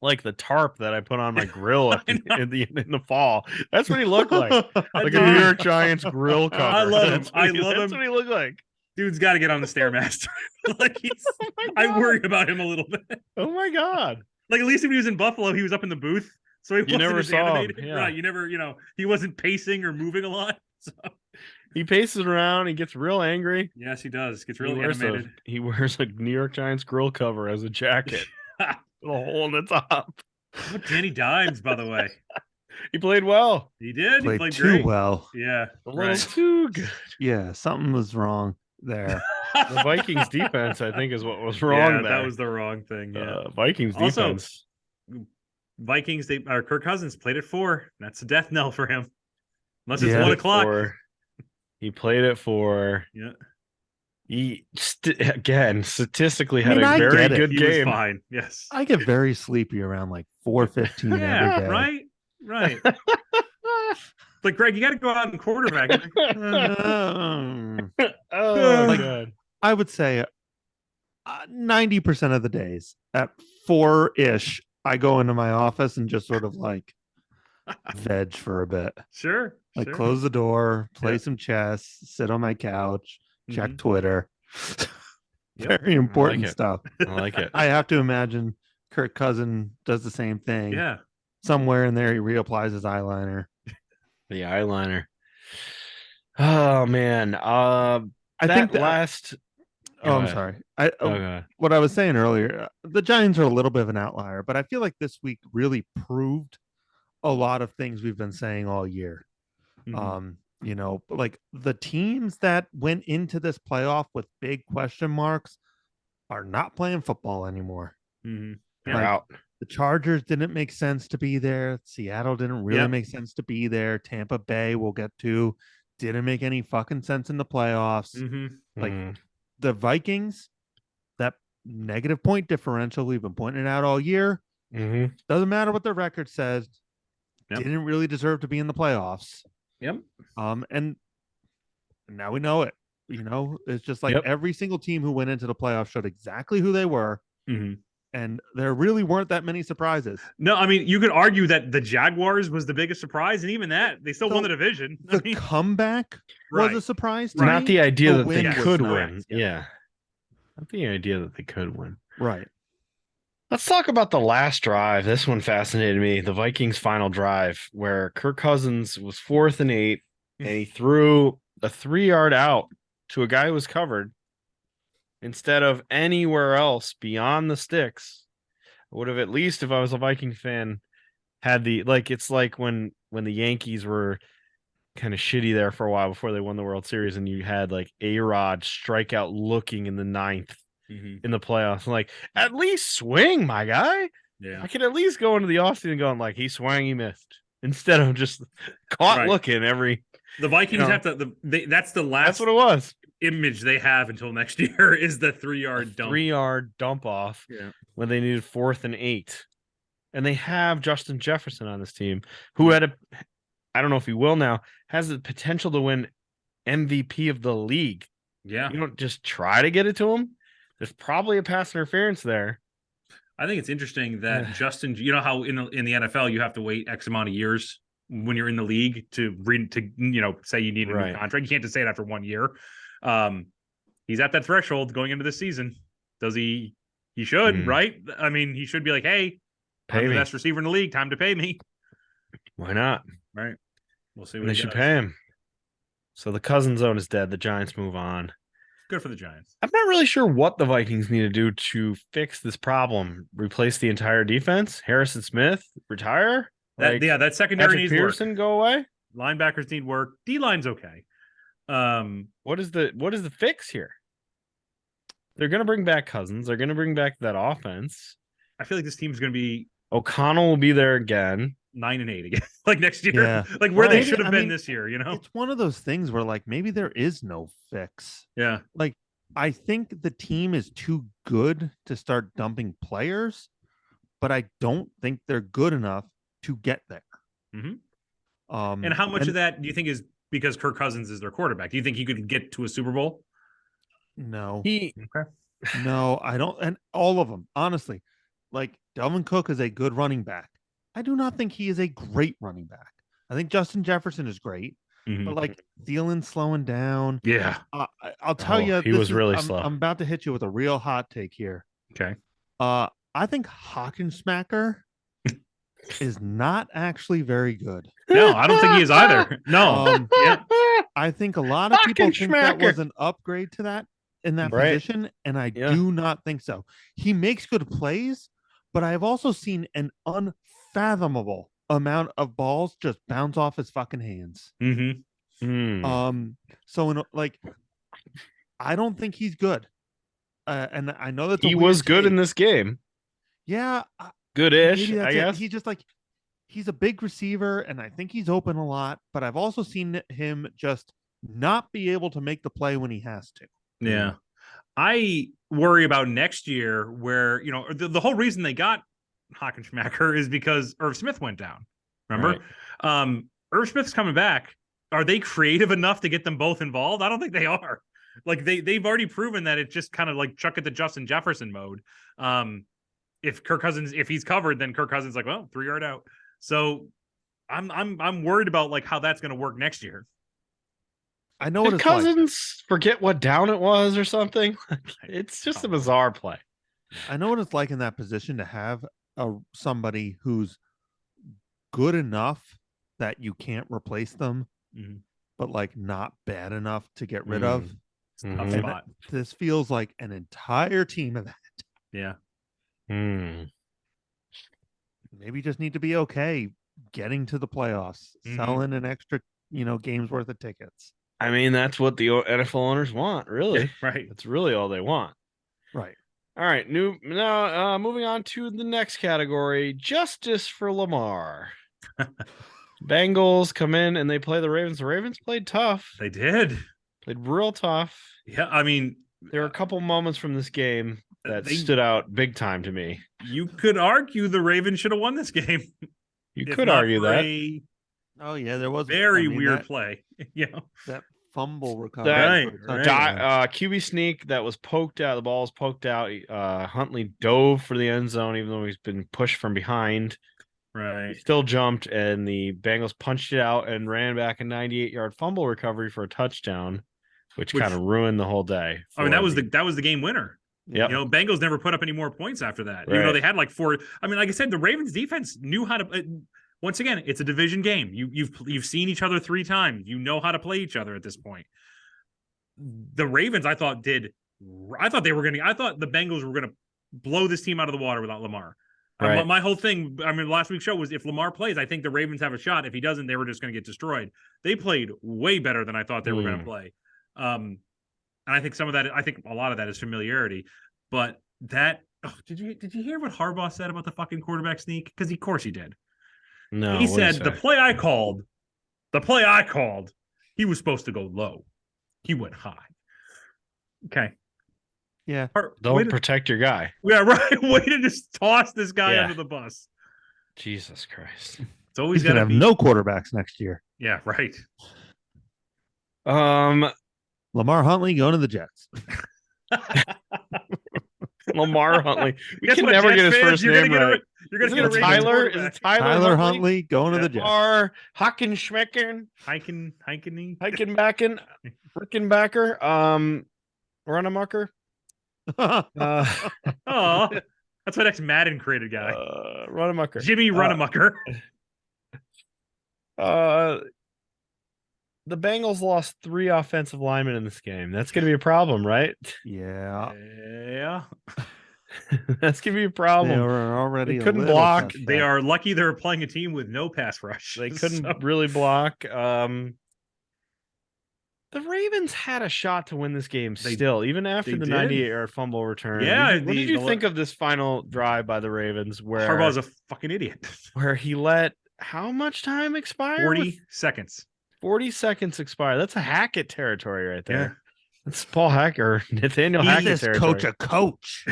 like the tarp that I put on my grill in the fall. That's what he looked like. Like a New York Giants grill cover.
I love him.
That's
I
what
love
That's
him.
what he looked like.
Dude's got to get on the Stairmaster. Like he's,
my
I
God.
worry about him a little bit.
Oh my God.
Like at least when he was in Buffalo, he was up in the booth, so he wasn't
never
as
saw him,
animated.
yeah.
Right? You never, he wasn't pacing or moving a lot. So
He paces around. He gets real angry.
yes, he does. Gets
He
really
wears
animated.
he wears a New York Giants grill cover as a jacket. With a hole in the top.
Oh, Danny Dimes, by the way,
He played well.
he did. He
Played
played
too
great.
well.
Yeah,
A little
right.
too good.
Yeah, something was wrong there.
The Vikings defense, I think, is what was wrong
Yeah,
there.
that was the wrong thing. Yeah.
Vikings
Also,
defense.
Vikings, Kirk Cousins played at 4. That's a death knell for him. Unless it's
Yeah.
1 o'clock.
He played it for.
Yeah.
He again statistically
I
had
mean,
a
I
very
get it.
good
He was
game.
fine. Yes.
I get very sleepy around like 4:15
Yeah,
every day.
right. Right. Like Greg, you got to go out and quarterback.
Um,
Oh
Like-
God.
I would say 90% of the days at 4-ish, I go into my office and just sort of like veg for a bit.
Sure.
Like
sure.
close the door, play
Yeah.
some chess, sit on my couch, check
Mhm.
Twitter.
Yep.
Very important
it.
stuff.
I like it.
I have to imagine Kirk Cousin does the same thing.
Yeah.
Somewhere in there, he reapplies his eyeliner.
The eyeliner. Oh man.
I
That
think that
last.
Oh,
Go
I'm
ahead.
sorry.
Oh God.
What I was saying earlier, the Giants are a little bit of an outlier, but I feel like this week really proved a lot of things we've been saying all year.
Mhm.
Like the teams that went into this playoff with big question marks are not playing football anymore.
Mhm.
They're
Like,
out.
the Chargers didn't make sense to be there. Seattle didn't really
Yep.
make sense to be there. Tampa Bay, we'll get to, didn't make any fucking sense in the playoffs.
Mhm.
Like,
Mhm.
The Vikings, that negative point differential we've been pointing out all year,
Mhm.
doesn't matter what their record says,
Yep.
didn't really deserve to be in the playoffs.
Yep.
And now we know it. It's just like
Yep.
every single team who went into the playoffs showed exactly who they were,
Mhm.
and there really weren't that many surprises.
No, I mean you could argue that the Jaguars was the biggest surprise, and even that they still won
So,
the division. I
The
mean,
comeback
right.
was a surprise to
Not
me.
the idea
The
that they
win was
could
not.
win.
Yeah.
Yeah. Not the idea that they could win.
Right.
Let's talk about the last drive. This one fascinated me. The Vikings' final drive, where Kirk Cousins was 4th and 8, and he threw a 3-yard out to a guy who was covered instead of anywhere else beyond the sticks. I would have, at least if I was a Viking fan, had it's like when the Yankees were kind of shitty there for a while before they won the World Series, and you had like A-Rod strikeout looking in the 9th
Mhm.
in the playoffs. I'm like, at least swing, my guy.
Yeah.
I can at least go into the offseason going like, he swung, he missed, instead of just caught
Right.
looking every.
The Vikings
know.
have to. That's the last
That's what it was.
image they have until next year is the 3-yard dump.
3-yard dump off
Yeah.
when they needed 4th and 8, and they have Justin Jefferson on this team, who had I don't know if he will now, has the potential to win MVP of the league.
Yeah.
You don't just try to get it to him. There's probably a pass interference there.
I think it's interesting that Justin, you know how in the NFL you have to wait X amount of years when you're in the league to say you need a
Right.
new contract. You can't just say it after 1 year. He's at that threshold going into this season. Does he? He should, right? I mean, he should be like, "Hey, I'm
Pay
the
me.
best receiver in the league. Time to pay me."
Why not?
Right. We'll see
And
what
they
he
should
does.
pay him. So the Cousins zone is dead. The Giants move on.
Good for the Giants.
I'm not really sure what the Vikings need to do to fix this problem. Replace the entire defense? Harrison Smith? Retire?
That secondary
Patrick
needs
Pearson
work.
go away?
Linebackers need work. D line's okay.
What is the fix here? They're going to bring back Cousins. They're going to bring back that offense.
I feel like this team's going to be.
O'Connell will be there again.
9-8 again, like next year,
Yeah.
like where they
Right.
should have
I
been
mean,
this year.
It's one of those things where like maybe there is no fix.
Yeah.
Like I think the team is too good to start dumping players, but I don't think they're good enough to get there.
Mhm.
Um,
And how much
and
of that do you think is because Kirk Cousins is their quarterback? Do you think he could get to a Super Bowl?
no,
Okay.
no, I don't. And all of them, honestly, like Delvin Cook is a good running back. I do not think he is a great running back. I think Justin Jefferson is great,
Mhm.
but like Thielen's slowing down.
Yeah.
I'll tell
Oh,
you,
he was really slow.
I'm about to hit you with a real hot take here.
Okay.
I think Hawkensmacker is not actually very good.
No, I don't think he is either. No. Yeah.
I think a lot of people think that
Hockenschmacker.
was an upgrade to that in that
Right.
position, and I
Yeah.
do not think so. He makes good plays, but I have also seen an unfathomable amount of balls just bounce off his fucking hands.
Mm-hmm.
So in like, I don't think he's good. And I know that
He was good in this game.
Yeah,
Good-ish,
maybe
I
that's it.
guess.
He's just like he's a big receiver, and I think he's open a lot. But I've also seen him just not be able to make the play when he has to.
Yeah. I worry about next year where, the whole reason they got Hockenschmacker is because Irv Smith went down. Remember? Irv Smith's coming back. Are they creative enough to get them both involved? I don't think they are. Like they've already proven that it's just kind of like chuck it to Justin Jefferson mode. If Kirk Cousins, if he's covered, then Kirk Cousins like, well, 3 yard out. So I'm worried about like how that's going to work next year.
I know what
Did
it's like.
Cousins forget what down it was or something? It's just a bizarre play.
I know what it's like in that position to have somebody who's good enough that you can't replace them, but like not bad enough to get rid of.
It's a tough
Mhm.
And
spot.
this feels like an entire team of that.
Yeah.
Maybe just need to be okay getting to the playoffs,
Mhm.
selling an extra, games worth of tickets.
I mean, that's what the NFL owners want, really.
Yeah, right.
That's really all they want.
Right.
All right, moving on to the next category, justice for Lamar. Bengals come in and they play the Ravens. The Ravens played tough.
They did.
Played real tough.
Yeah. I mean,
There are a couple moments from this game that
They-
stood out big time to me.
you could argue the Ravens should have won this game.
You
if
could
not
argue
for
that.
a
Oh yeah, there was
very weird play.
that fumble recovery.
Right,
for a
right.
touchdown.
QB sneak that was poked out. The ball was poked out. Huntley dove for the end zone, even though he's been pushed from behind. He
Right.
still jumped, and the Bengals punched it out and ran back a 98-yard fumble recovery for a touchdown, which
Which-
kind of ruined the whole day.
I mean,
for
that was the game winner.
Yep.
Bengals never put up any more points after that. Even though
Right.
they had like 4. I mean, like I said, the Ravens defense knew how to. Once again, it's a division game. You've seen each other 3 times. You know how to play each other at this point. The Ravens, I thought they were going to. I thought the Bengals were going to blow this team out of the water without Lamar.
Right.
My whole thing, I mean, last week's show was if Lamar plays, I think the Ravens have a shot. If he doesn't, they were just going to get destroyed. They played way better than I thought they were going to play. And I think a lot of that is familiarity. But that, did you hear what Harbaugh said about the fucking quarterback sneak? Because of course he did.
No,
He
what'd
said
say?
the play I called, he was supposed to go low. He went high. Okay.
Yeah.
Way
Don't
to-
protect your guy.
Yeah, right. Way to just toss this guy
Yeah.
under the bus.
Jesus Christ.
It's always
He's gonna
got to
have
be.
no quarterbacks next year.
Yeah, right.
Lamar Huntley going to the Jets.
Lamar Huntley. We
Guess
can
what,
never
Jets
get his
fans?
first
You're gonna
name
get a-
right.
You're going to
Isn't
get a
it
Ravens
Tyler? Is
quarterback.
it Tyler,
Tyler
Huntley?
Huntley going to the Jets.
Or Hockenschmecker?
Heiken.
Rickenbacker? Runamacher?
Oh, that's what ex-Madden created guy.
Runamacher.
Jimmy Runamacher.
The Bengals lost 3 offensive linemen in this game. That's going to be a problem, right?
Yeah.
Yeah.
That's going to be a
They
problem.
were already
They
a
couldn't
little
block.
suspect.
They are lucky they're playing a team with no pass rush.
They couldn't
So-
really block. The Ravens had a shot to win this game
They-
still, even after
they
the
did.
98-yard fumble return.
Yeah,
What did
the-
you
the-
think of this final drive by the Ravens where
Harbaugh's a fucking idiot.
he let how much time expired?
40 seconds.
40 seconds expire. That's a Hackett territory right there.
Yeah.
That's Paul Hacker, Nathaniel
He's
Hackett
this
territory.
coach a coach.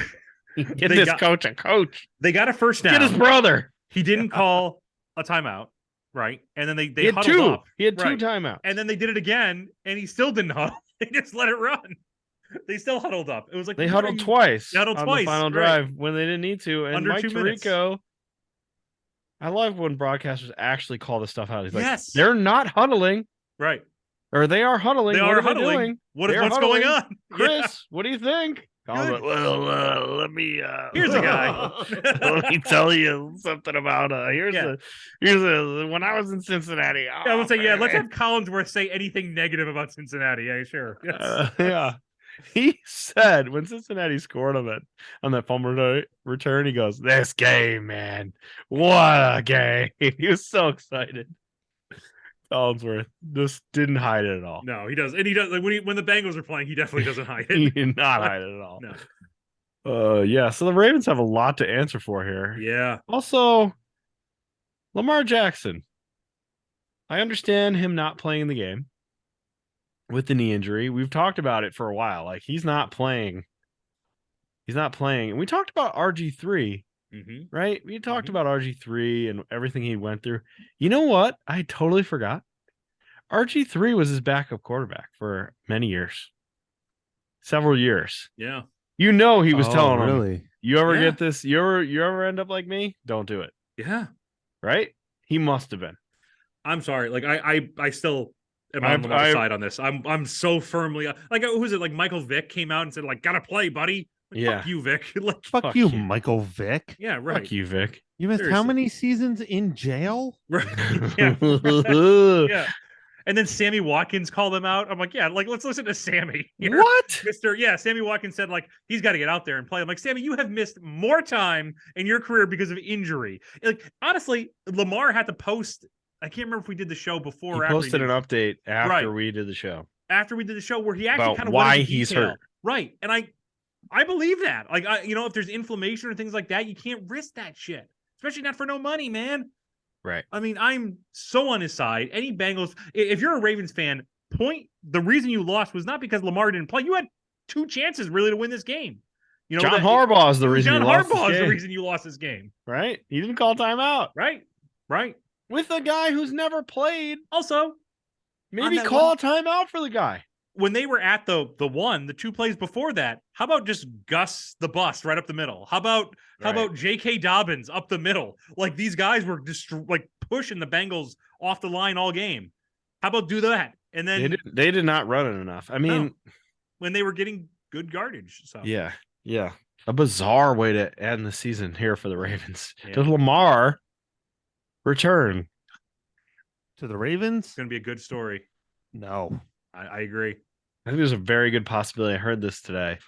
Get
They
this
got-
coach a coach.
They got a first
Get his
down.
brother.
He didn't call a timeout, right? And then they
He had
huddled
two.
up.
He had two
Right.
timeouts.
And then they did it again, and he still didn't huddle. They just let it run. They still huddled up. It was like
They
what are
huddled
you-
twice
They huddled
on
twice,
the final
right.
drive when they didn't need to. And
Under
Mike
2 minutes.
Tirico, I love when broadcasters actually call this stuff out. He's like,
Yes.
they're not huddling,
Right.
or they are huddling.
They
What
are
are they
huddling.
doing?
What's
They're
going
huddling.
on?
Chris,
Yeah.
what do you think? Colin's
Good.
like, well, let me.
Here's a guy.
let me tell you something about. Here's
Yeah.
when I was in Cincinnati.
Yeah, I would say, let's
baby.
have Collinsworth say anything negative about Cincinnati. Yeah, sure. Yes.
Yeah. He said when Cincinnati scored on that fumble return, he goes, "This game, man, what a game!" He was so excited. Collinsworth just didn't hide it at all.
No, he does. And he does like when the Bengals are playing, he definitely doesn't hide
He
it.
did not hide it at all.
No.
Yeah. So the Ravens have a lot to answer for here.
Yeah.
Also, Lamar Jackson. I understand him not playing the game with the knee injury. We've talked about it for a while. Like he's not playing. He's not playing. And we talked about RG3,
Mm-hmm.
right? We talked
Mhm.
about RG3 and everything he went through. You know what? I totally forgot. RG3 was his backup quarterback for many years. Several years.
Yeah.
You know he was
Oh,
telling him,
really?
you ever
Yeah.
get this? You ever end up like me? Don't do it.
Yeah.
Right? He must have been.
I'm sorry. Like I still am on
I-
Lamar's
I-
side on this. I'm so firmly like who was it? Like Michael Vick came out and said like gotta play, buddy. Like,
Yeah.
Fuck you, Vic. Like
Fuck,
Fuck
you,
you.
Michael Vick.
yeah, right.
Fuck you, Vic.
You missed how
Seriously.
many seasons in jail?
Right. yeah. right. Yeah. And then Sammy Watkins called him out. I'm like, yeah, like let's listen to Sammy. here.
What?
Mr. Yeah, Sammy Watkins said like he's got to get out there and play. I'm like, Sammy, you have missed more time in your career because of injury. Like honestly, Lamar had to post. I can't remember if we did the show before
He
or after
posted an update after
Right.
we did the show.
after we did the show where he actually
About
kind of
why he's hurt.
Right. And I believe that. Like if there's inflammation or things like that, you can't risk that shit. Especially not for no money, man.
Right.
I mean, I'm so on his side. Any Bengals, if you're a Ravens fan, the reason you lost was not because Lamar didn't play. You had 2 chances really to win this game. You know,
John Harbaugh is the reason
John
you lost this
Harbaugh is the
game,
reason you lost this game.
right? He didn't call timeout
Right. Right.
with a guy who's never played.
Also,
Maybe
that
call
one-
a timeout for the guy.
when they were at the 2 plays before that, how about just Gus the bust right up the middle? How about J.K. Dobbins up the middle? Like these guys were just like pushing the Bengals off the line all game. How about do that? And then
They did not run it enough. I mean,
when they were getting good yardage, so
yeah. A bizarre way to end the season here for the Ravens.
Yeah.
Does Lamar return?
To the Ravens?
it's gonna be a good story.
No.
I agree.
I think there's a very good possibility. I heard this today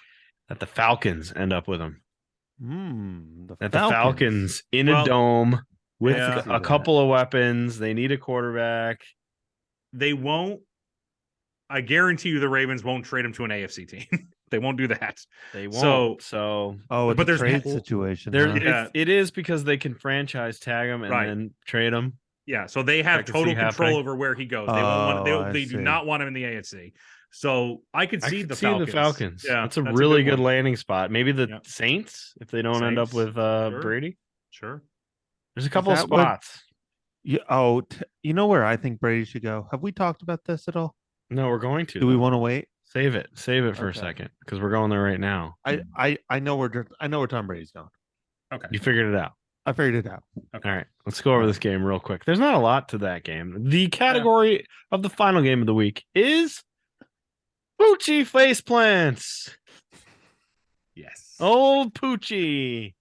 that the Falcons end up with him.
The
The Falcons in
Well,
a dome with
yeah.
a couple of weapons. They need a quarterback.
They won't. I guarantee you, the Ravens won't trade him to an AFC team. They won't do that.
They
So-
won't. So
Oh, it's
But
a
there's
trade
no-
situation.
there,
huh?
Yeah.
it is because they can franchise tag him and
Right.
then trade him.
Yeah, so they have
I can
total
see
control
happening.
over where he goes. They won't want.
Oh, I
They do
see.
not want him in the AFC. So I could
I
see
could
the
see
Falcons.
the Falcons.
Yeah,
that's a
a
really good
one.
landing spot. Maybe the
Yep.
Saints if they don't end up
Saints,
with
sure.
Brady.
Sure.
There's a couple of
that what-
spots.
You know where I think Brady should go? Have we talked about this at all?
No, we're going to.
Do we
though.
want to wait?
Save it for a
Okay.
second because we're going there right now.
I know where Tom Brady's going.
Okay.
You figured it out.
I figured it out.
All right, let's go over this game real quick. There's not a lot to that game. The category of the final game of the week is Poochie face plants.
Yes.
Old Poochie.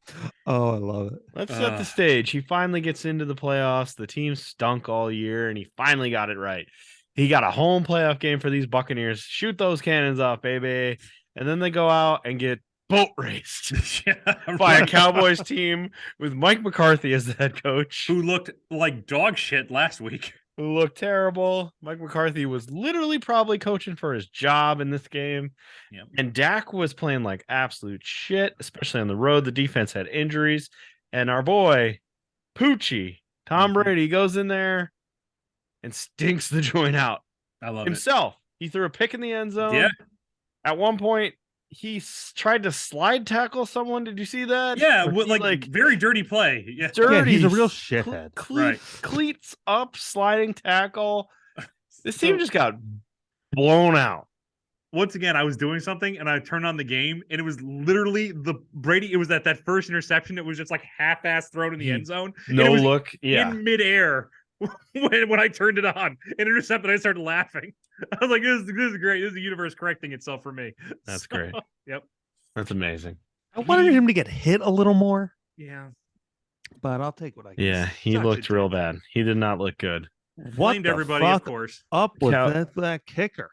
Oh, I love it.
Let's set the stage. He finally gets into the playoffs. The team stunk all year, and he finally got it right. He got a home playoff game for these Buccaneers. Shoot those cannons off, baby. And then they go out and get boat raced
Yeah,
by a
right.
Cowboys team with Mike McCarthy as the head coach,
who looked like dog shit last week.
who looked terrible. Mike McCarthy was literally probably coaching for his job in this game.
Yep.
And Dak was playing like absolute shit, especially on the road. The defense had injuries. And our boy, Poochie, Tom
Mhm.
Brady goes in there and stinks the joint out
I love
himself. He threw a pick in the end zone.
Yeah.
At one point, he tried to slide tackle someone. Did you see that?
it. Yeah,
Where
what,
he,
like very dirty play. Yeah.
dirty.
he's a real
s-
shithead.
Right.
Cleats up, sliding tackle. This
So-
team just got blown out.
Once again, I was doing something and I turned on the game and it was literally the Brady. It was that first interception. It was just like half-ass thrown in the end zone. And
No
it was
look. Yeah.
in midair when I turned it on and intercepted. I started laughing. I was like, this is great. This is the universe correcting itself for me.
That's
So,
great.
Yep.
That's amazing.
I wanted him to get hit a little more,
Yeah.
but I'll take what I can.
Yeah, he
Such a
looked real
dick.
bad. He did not look good.
What
Blamed
the
everybody,
fuck
of course.
up with
Cow-
that kicker?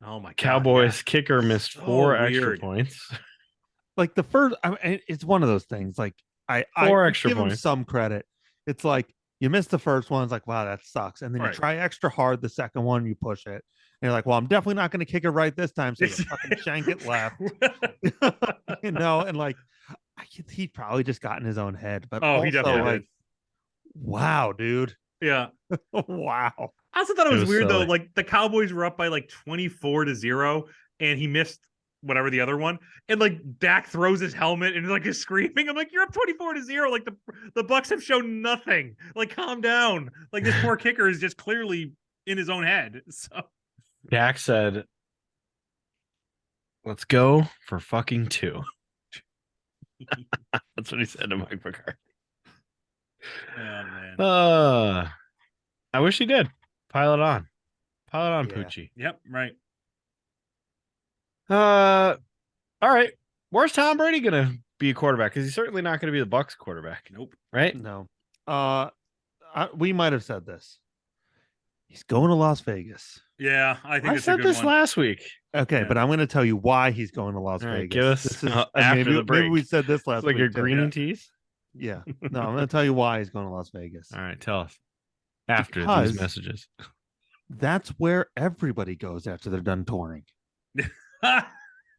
Oh my god.
Cowboys kicker missed
So
4 extra
weird.
points.
Like the first, I mean, it's one of those things. Like I
4
I
extra
give him
points.
some credit. It's like you missed the first one. It's like, wow, that sucks. And then
Right.
you try extra hard the second one, you push it. And you're like, well, I'm definitely not going to kick it right this time. So you fucking shank it left. And like he probably just got in his own head. But
Oh, he
also,
definitely
like,
did.
wow, dude.
Yeah.
Wow.
I also thought it
It
was,
was
weird though.
silly.
Like the Cowboys were up by like 24-0, and he missed whatever the other one. And like Dak throws his helmet and like is screaming. I'm like, you're up 24-0. Like the Bucks have shown nothing. Like, calm down. Like this poor kicker is just clearly in his own head. So
Dak said, "Let's go for fucking 2." That's what he said to Mike McCarthy.
oh man.
I wish he did. Pile it on.
Yeah.
Poochie.
Yep. Right.
All right. Where's Tom Brady gonna be a quarterback? Because he's certainly not gonna be the Bucks quarterback,
Nope.
right?
No. We might have said this. He's going to Las Vegas.
Yeah, I think
I
it's a
said
good
this
one.
last week.
Okay,
Yeah.
but I'm going to tell you why he's going to Las
All right,
Vegas.
give us
This is
after
maybe,
the break.
maybe we said this last
It's like
week.
your
too.
greening
Yeah.
teeth.
Yeah. No, I'm going to tell you why he's going to Las Vegas.
All right, tell us after
Because-
these messages.
That's where everybody goes after they're done touring.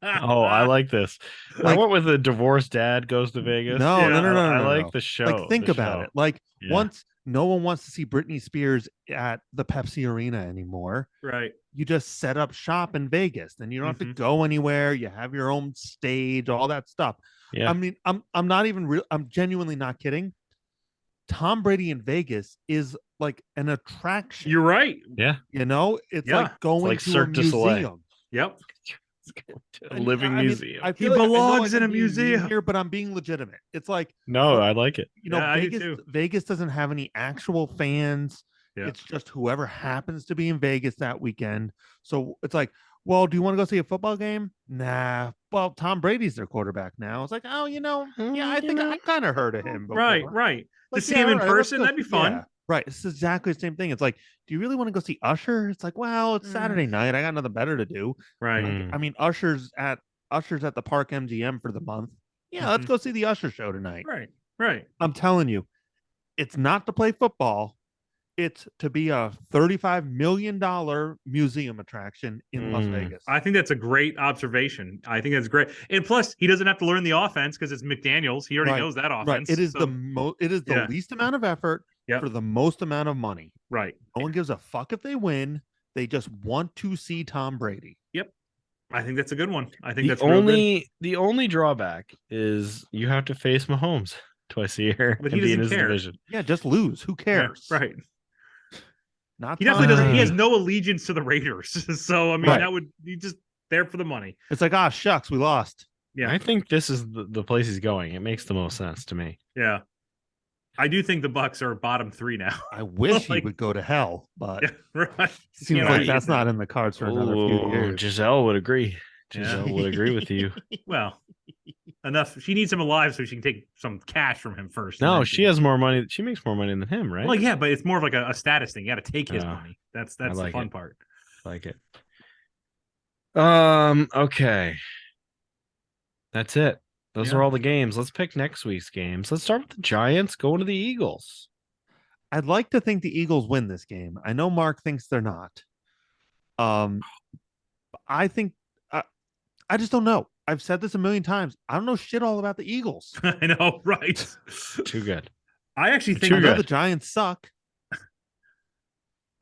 Oh, I like this. I
Like-
went with the divorced dad goes to Vegas.
No,
Yeah.
no.
I
no,
like
no.
the show.
Like, think
the
about
show.
it. Like,
Yeah.
once no one wants to see Britney Spears at the Pepsi Arena anymore,
Right.
you just set up shop in Vegas. Then you don't have to
Mhm.
go anywhere. You have your own stage, all that stuff.
Yeah.
I mean, I'm not even real. I'm genuinely not kidding. Tom Brady in Vegas is like an attraction.
You're right.
Yeah.
You know, it's
Yeah.
like going
like
to
Cirque
a
du Soleil.
museum.
Yep.
A
And
living
I mean,
museum.
I
He
feel like- I know
belongs
I'm
in a
being mean
museum.
here, but I'm being legitimate. It's like,
No, I like it.
you know,
Yeah, I do
Vegas.
too.
Vegas doesn't have any actual fans.
Yeah.
It's just whoever happens to be in Vegas that weekend. So it's like, well, do you want to go see a football game? Nah. Well, Tom Brady's their quarterback now. It's like, oh, yeah, I think I kind of heard of him. Before.
Right. Right.
Like,
to see him in
all right, let's
person,
go-
that'd be fun.
yeah, right. It's exactly the same thing. It's like, do you really want to go see Usher? It's like, well, it's
Mm.
Saturday night. I got nothing better to do.
Right.
Mm.
I mean, Usher's at the Park MGM for the month. Yeah, let's
Mhm.
go see the Usher show tonight.
Right. Right.
I'm telling you, it's not to play football. It's to be a $35 million museum attraction in Las
Mm.
Vegas.
I think that's a great observation. I think that's great. And plus, he doesn't have to learn the offense because it's McDaniels. He already
Right,
knows that
right.
offense.
It is
so-
it is the
yeah.
least amount of effort
Yep.
for the most amount of money.
right.
No one gives a fuck if they win. They just want to see Tom Brady.
I think that's a good one. I think
The
that's real good.
only drawback is you have to face Mahomes twice a year
But
and
he
be in
doesn't
his
care.
division.
Yeah, just lose. Who
Yeah,
cares?
right.
Not
He definitely
Tom
doesn't. He has
Brady.
no allegiance to the Raiders. So I mean,
Right.
that would he just there for the money.
It's like, ah, shucks, we lost.
Yeah.
I think this is the place he's going. It makes the most sense to me.
Yeah. I do think the Bucks are bottom 3 now.
I wish
Like-
he would go to hell, but
Yeah, right.
seems
You know,
like
he-
that's not in the cards for another few
Ooh,
years.
Giselle would agree.
Yeah.
Giselle would agree with you.
Well, enough. She needs him alive so she can take some cash from him first. and
No,
then
she has more money. She makes more money than him, right?
Well, yeah, but it's more of like a status thing. You got to take his
Oh,
money. That's
I
the
like
fun
it.
part.
Like it. Okay. That's it. Those
Yeah.
are all the games. Let's pick next week's games. Let's start with the Giants going to the Eagles.
I'd like to think the Eagles win this game. I know Mark thinks they're not. I think I just don't know. I've said this a million times. I don't know shit all about the Eagles.
I know, right?
Too good.
I actually
Too
think
I know
good.
the Giants suck.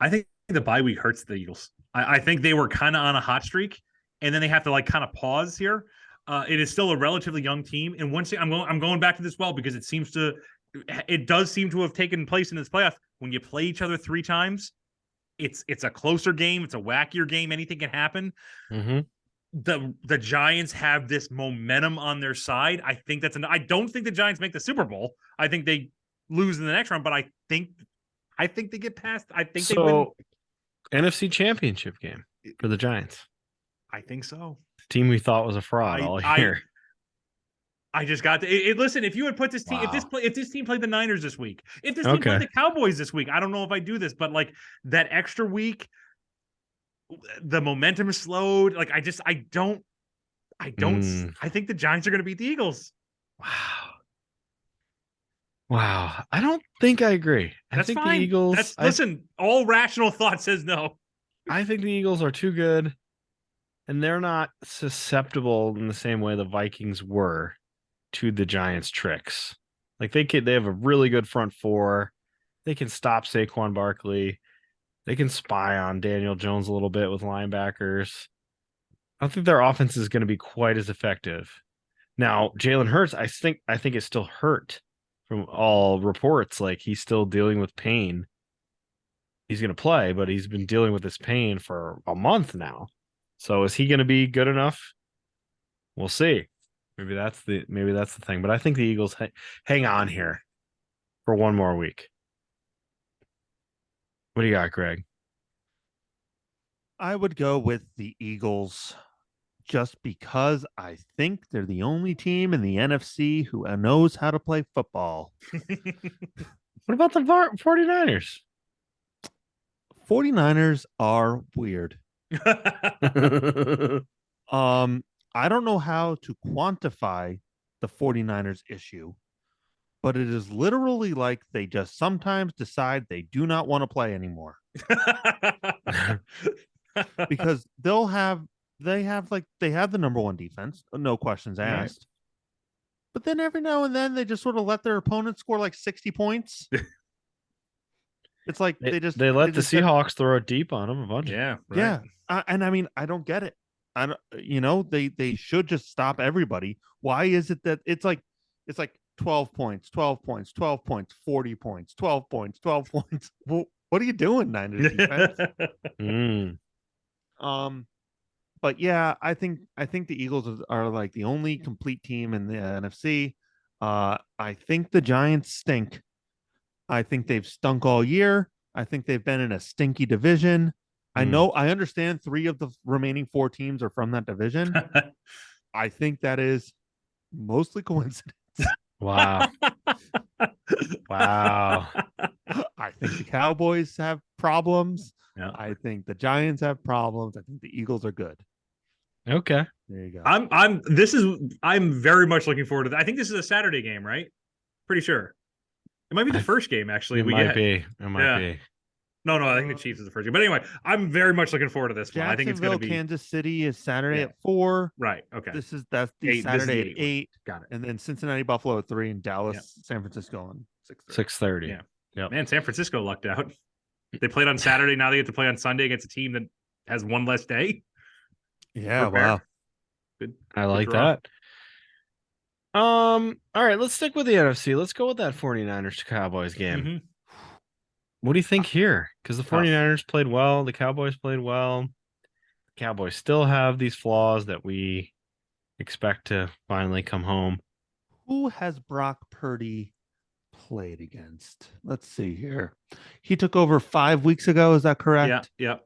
I think the bye week hurts the Eagles. I think they were kind of on a hot streak, and then they have to like kind of pause here. It is still a relatively young team, and once I'm going back to this well because it does seem to have taken place in this playoff. When you play each other 3 times, it's a closer game, it's a wackier game. Anything can happen.
Mm-hmm.
The Giants have this momentum on their side. I think I don't think the Giants make the Super Bowl. I think they lose in the next round, but I think they get past. I think they win.
So NFC Championship game for the Giants,
I think so.
team we thought was a fraud all year.
I just got to listen. If you had put this team,
Wow.
if this team played the Niners this week, if this team played the Cowboys this week, I don't know if I do this, but like that extra week, the momentum is slowed. Like I don't. I think the Giants are going to beat the Eagles.
Wow. I don't think I agree.
That's
I think
fine.
the Eagles.
Listen, all rational thought says no.
I think the Eagles are too good, and they're not susceptible in the same way the Vikings were to the Giants' tricks. Like they have a really good front four. They can stop Saquon Barkley. They can spy on Daniel Jones a little bit with linebackers. I don't think their offense is going to be quite as effective. Now, Jalen Hurts, I think is still hurt from all reports. Like he's still dealing with pain. He's going to play, but he's been dealing with this pain for a month now. So is he going to be good enough? We'll see. Maybe that's the thing. But I think the Eagles hang on here for one more week. What do you got, Greg?
I would go with the Eagles just because I think they're the only team in the NFC who knows how to play football.
What about the 49ers?
49ers are weird. I don't know how to quantify the 49ers issue, but it is literally like they just sometimes decide they do not want to play anymore. Because they have the number one defense, no questions asked. Right. But then every now and then they just sort of let their opponent score like 60 points. It's like they
let the Seahawks throw it deep on them a bunch.
Yeah, right.
Yeah. And I mean, I don't get it. They should just stop everybody. Why is it that it's like 12 points, 12 points, 12 points, 40 points, 12 points, 12 points. Well, what are you doing, Niners defense? But yeah, I think the Eagles are like the only complete team in the NFC. I think the Giants stink. I think they've stunk all year. I think they've been in a stinky division. I understand 3 of the remaining 4 teams are from that division. I think that is mostly coincidence.
Wow. Wow.
I think the Cowboys have problems.
Yeah.
I think the Giants have problems. I think the Eagles are good.
Okay.
There you go.
I'm very much looking forward to that. I think this is a Saturday game, right? Pretty sure. It might be the first game, actually.
It might be.
No, I think the Chiefs is the first game. But anyway, I'm very much looking forward to this one. I think it's going to be
Kansas City is Saturday at 4.
Right. Okay.
That's the Saturday at 8.
Got it.
And then Cincinnati, Buffalo at 3, and Dallas, San Francisco on
6:30.
Yeah.
Yep.
Man, San Francisco lucked out. They played on Saturday. Now they get to play on Sunday against a team that has one less day.
Yeah. Wow.
Good.
I like that. All right, let's stick with the NFC. Let's go with that 49ers Cowboys game.
Mm-hmm.
What do you think here? Because the 49ers played well, the Cowboys played well. The Cowboys still have these flaws that we expect to finally come home.
Who has Brock Purdy played against? Let's see here. He took over 5 weeks ago. Is that correct?
Yeah.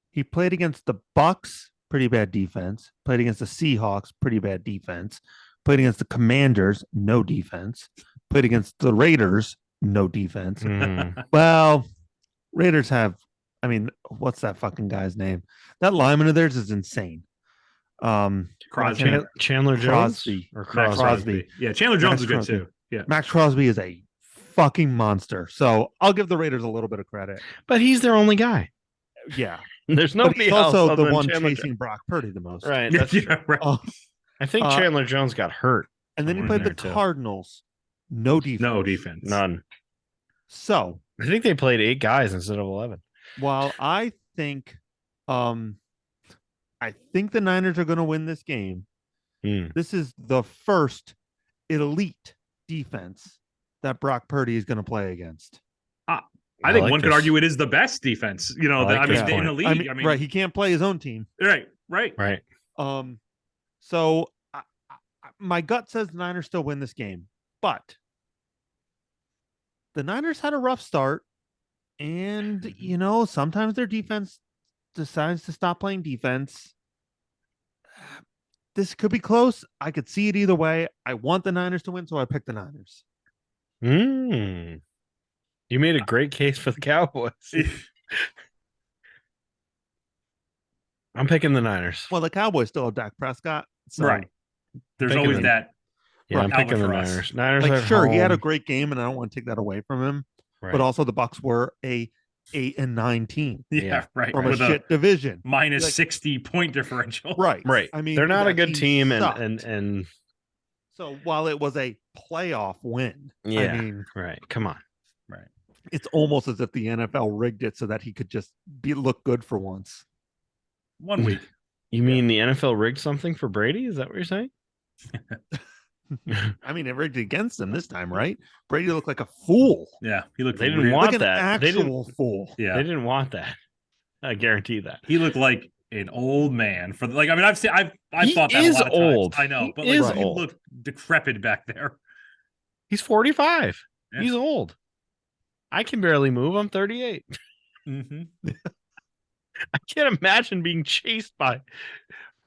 He played against the Bucks, pretty bad defense. Played against the Seahawks, pretty bad defense. Played against the Commanders, no defense. Played against the Raiders, no defense. Well, Raiders have, what's that fucking guy's name? That lineman of theirs is insane.
Crosby.
Chandler Jones
or
Crosby. Yeah, Chandler Jones is good too. Yeah.
Max Crosby is a fucking monster. So I'll give the Raiders a little bit of credit.
But he's their only guy.
Yeah.
There's nobody else.
Also the one
Chandler
chasing Brock Purdy the most.
Right. That's
right.
I think Chandler Jones got hurt.
And then he played the Cardinals. No defense.
No defense.
None.
So
I think they played 8 guys instead of 11.
while I think the Niners are going to win this game.
Hmm.
This is the first elite defense that Brock Purdy is going to play against.
I think
like
one could
this.
argue it is the best defense. You know,
I like
I
this
mean, in
point.
the league.
right, he can't play his own team.
Right.
Right.
So my gut says the Niners still win this game, but the Niners had a rough start, and sometimes their defense decides to stop playing defense. This could be close. I could see it either way. I want the Niners to win, so I picked the Niners.
You made a great case for the Cowboys. I'm picking the Niners.
Well, the Cowboys still have Dak Prescott, so
Right. There's
Picking
always
them.
that.
Yeah, I'm picking the
Albatross.
Niners. Niners
like
at
sure he had a
home.
great game, and I don't want to take that away from him.
Right.
But also the Bucks were a 8-9 team
Yeah, right.
from a
With
shit division.
minus
Like-
60 point differential.
Right.
Right.
I mean,
they're not a
that
good team,
sucked.
and
So while it was a playoff win,
Yeah.
I mean,
right. Come on.
Right.
it's almost as if the NFL rigged it so that he could just look good for once.
1 week.
You mean the NFL rigged something for Brady? Is that what you're saying?
I mean, it rigged against him this time, right? Brady looked like a fool,
Yeah. He looked
They didn't
weird.
want
like an
that. They
actual fool.
Yeah.
They didn't want that. I guarantee that.
He looked like an old man for I mean, I've
He
thought that
is
a lot of
old.
times. I know,
He
but
is
he
old.
looked decrepit back there.
He's 45.
Yeah.
He's old. I can barely move. I'm 38.
Mm-hmm.
I can't imagine being chased by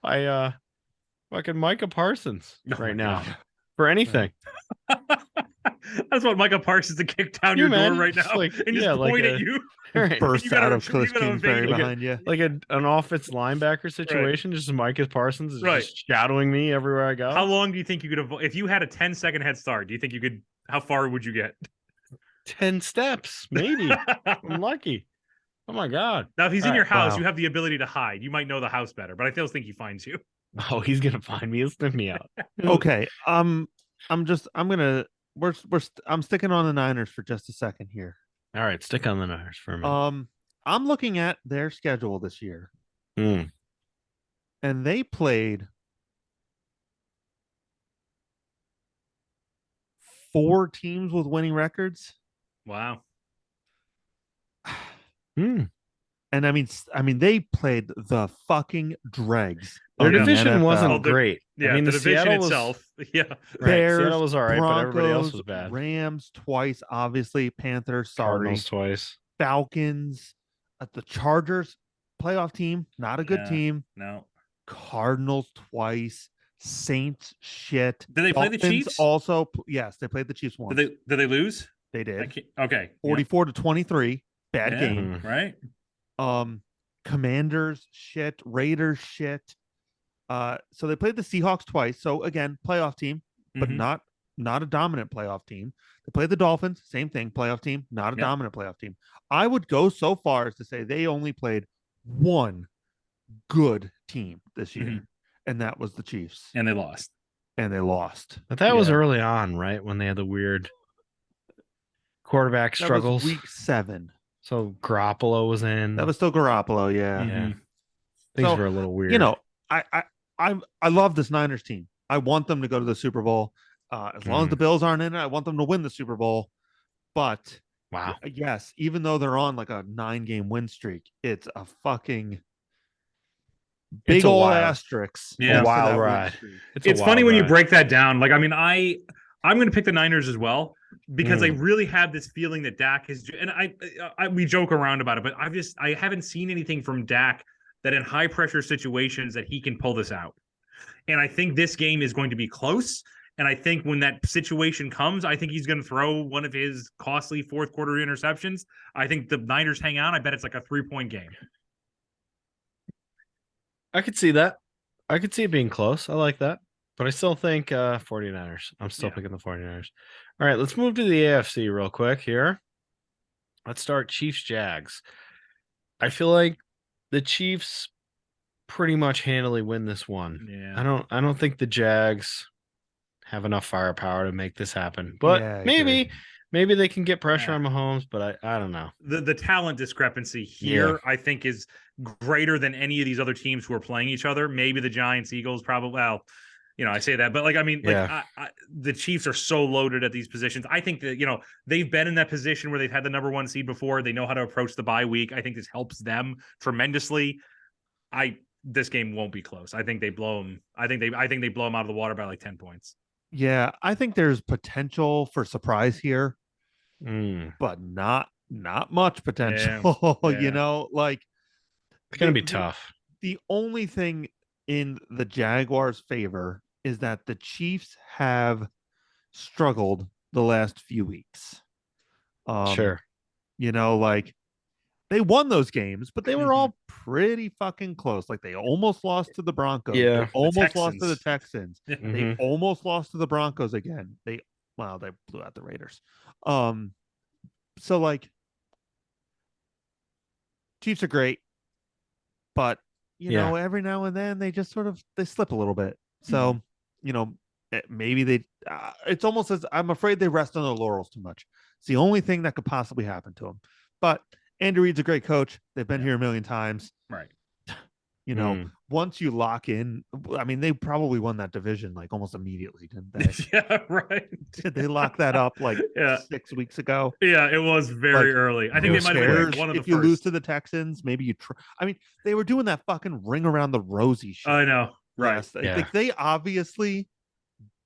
fucking Micah Parsons
Oh my
right now
God.
for anything.
That's what Micah Parsons to kick down
You
your door
imagine?
right
Just
now
like-
and just
yeah, like
point
a-
at you.
Right.
Burst
You gotta
out of
retreat,
Cliff
you gotta
Kingsbury
evade.
behind you.
Like an offense linebacker situation, just Micah Parsons is
Right.
just shadowing me everywhere I go.
How long do you think you could if you had a 10-second head start? Do you think you could? How far would you get?
10 steps, maybe. I'm lucky. Oh my God.
Now, if he's in
All
your
right,
house,
wow.
you have the ability to hide. You might know the house better, but I still think he finds you.
Oh, he's gonna find me. He'll sniff me out.
Okay. I'm sticking on the Niners for just a second here.
All right, stick on the Niners for a minute.
I'm looking at their schedule this year,
Hmm.
and they played 4 teams with winning records.
Wow.
Hmm.
And I mean, they played the fucking dregs.
Their
of the
division
NFL.
wasn't
Well, the-
great.
Yeah,
I mean,
the division
Seattle was,
itself. Yeah.
right,
Bears,
Seattle was all right, but everybody else
Broncos,
was bad.
Rams twice, obviously. Panthers, sorry.
Cardinals twice.
Falcons, the Chargers, playoff team, not a good
Yeah.
team.
No.
Cardinals twice. Saints, shit.
Did they play the
Dolphins
Chiefs?
Also, yes, they played the Chiefs once.
Did they lose?
They
I
did.
can't, okay.
44-23. Bad
Yeah.
game.
Mhm.
Right.
Commanders, shit. Raiders, shit. So they played the Seahawks twice. So again, playoff team, but
Mhm.
not a dominant playoff team. They played the Dolphins, same thing, playoff team, not a
Yep.
dominant playoff team. I would go so far as to say they only played one good team this year,
Mhm.
and that was the Chiefs,
And they lost.
and they lost.
But that was
Yeah.
early on, right? When they had the weird quarterback
That
struggles.
was week 7.
So Garoppolo was in.
That was still Garoppolo, yeah.
yeah.
Mhm.
Things
So,
were a little weird.
You know, I love this Niners team. I want them to go to the Super Bowl. As long as the Bills aren't in it, I want them to win the Super Bowl. But
wow.
yes, even though they're on like a 9-game win streak, it's a fucking big
It's a
old
wild-
asterisk.
Yeah.
next to
wild
that win
ride.
streak.
It's, a
It's funny
wild
when you
ride.
break that down. Like, I mean, I'm going to pick the Niners as well because I
Mm.
really have this feeling that Dak is, and we joke around about it, but I haven't seen anything from Dak that in high pressure situations that he can pull this out. And I think this game is going to be close. And I think when that situation comes, I think he's going to throw one of his costly fourth quarter interceptions. I think the Niners hang on. I bet it's like a 3-point game.
I could see that. I could see it being close. I like that. But I still think 49ers. I'm still
Yeah.
picking the 49ers. All right, let's move to the AFC real quick here. Let's start Chiefs Jags. I feel like the Chiefs pretty much handily win this one.
Yeah.
I don't think the Jags have enough firepower to make this happen. But
Yeah, I
maybe
agree.
maybe they can get pressure
Yeah.
on Mahomes, but I don't know.
The talent discrepancy here, I think, is greater than any of these other teams who are playing each other. Maybe the Giants, Eagles, probably. Well, I say that, but
Yeah.
the Chiefs are so loaded at these positions. I think that they've been in that position where they've had the number one seed before. They know how to approach the bye week. I think this helps them tremendously. This game won't be close. I think they blow them. I think they blow them out of the water by like 10 points.
Yeah, I think there's potential for surprise here,
Mm,
but not much potential.
Yeah.
Like
it's gonna
the,
be tough.
the only thing in the Jaguars' favor is that the Chiefs have struggled the last few weeks.
Sure.
Like they won those games, but they were
Mhm.
all pretty fucking close. Like they almost lost to the Broncos.
Yeah.
They
The
almost lost to the
Texans.
Texans. They
Mhm.
almost lost to the Broncos again. They blew out the Raiders. So like Chiefs are great, but every now and then they just sort of they slip a little bit. So, maybe they it's almost as I'm afraid they rest on their laurels too much. It's the only thing that could possibly happen to them. But Andy Reid's a great coach. They've been here a million times.
Right.
Once you lock in, I mean, they probably won that division like almost immediately, didn't they?
Yeah, right.
Did they lock that up like
Yeah.
6 weeks ago?
Yeah, it was very
Like,
early. I think
Who
they might have been
cares
like one of the
if you
first.
lose to the Texans? Maybe you try. I mean, they were doing that fucking ring around the rosy shit.
I know. Right.
last-
Yeah.
Like they obviously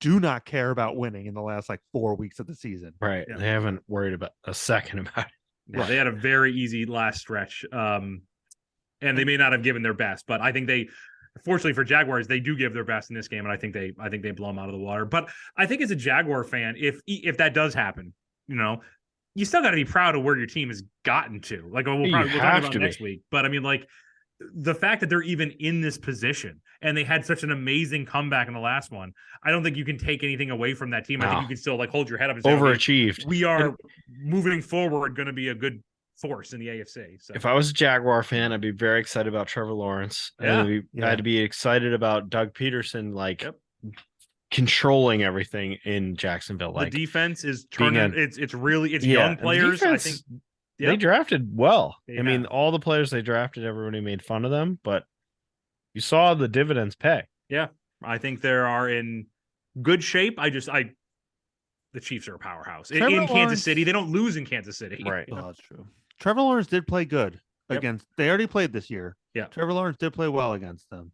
do not care about winning in the last like 4 weeks of the season.
Right.
Yeah.
They haven't worried about a second about it.
Yeah, they had a very easy last stretch. And they may not have given their best, but I think fortunately for Jaguars, they do give their best in this game, and I think they blow them out of the water. But I think as a Jaguar fan, if that does happen, you still got to be proud of where your team has gotten to. Like we'll talk about next week. But I mean, like the fact that they're even in this position and they had such an amazing comeback in the last one, I don't think you can take anything away from that team. I think you can still like hold your head up and say,
overachieved.
we are moving forward going to be a good force in the AFC. So
if I was a Jaguar fan, I'd be very excited about Trevor Lawrence.
Yeah.
I'd be excited about Doug Peterson, controlling everything in Jacksonville.
The
Like
defense is turning. It's really
Yeah,
young
and the
players. I
defense,
think
they drafted well.
They
I mean,
have.
all the players they drafted, everybody made fun of them, but you saw the dividends pay.
I think they are in good shape. The Chiefs are a powerhouse in
Trevor
Kansas
Lawrence-
City. They don't lose in Kansas City.
Right.
Oh, that's true. Trevor Lawrence did play good
Yep.
against. They already played this year.
Yeah.
Trevor Lawrence did play well against them.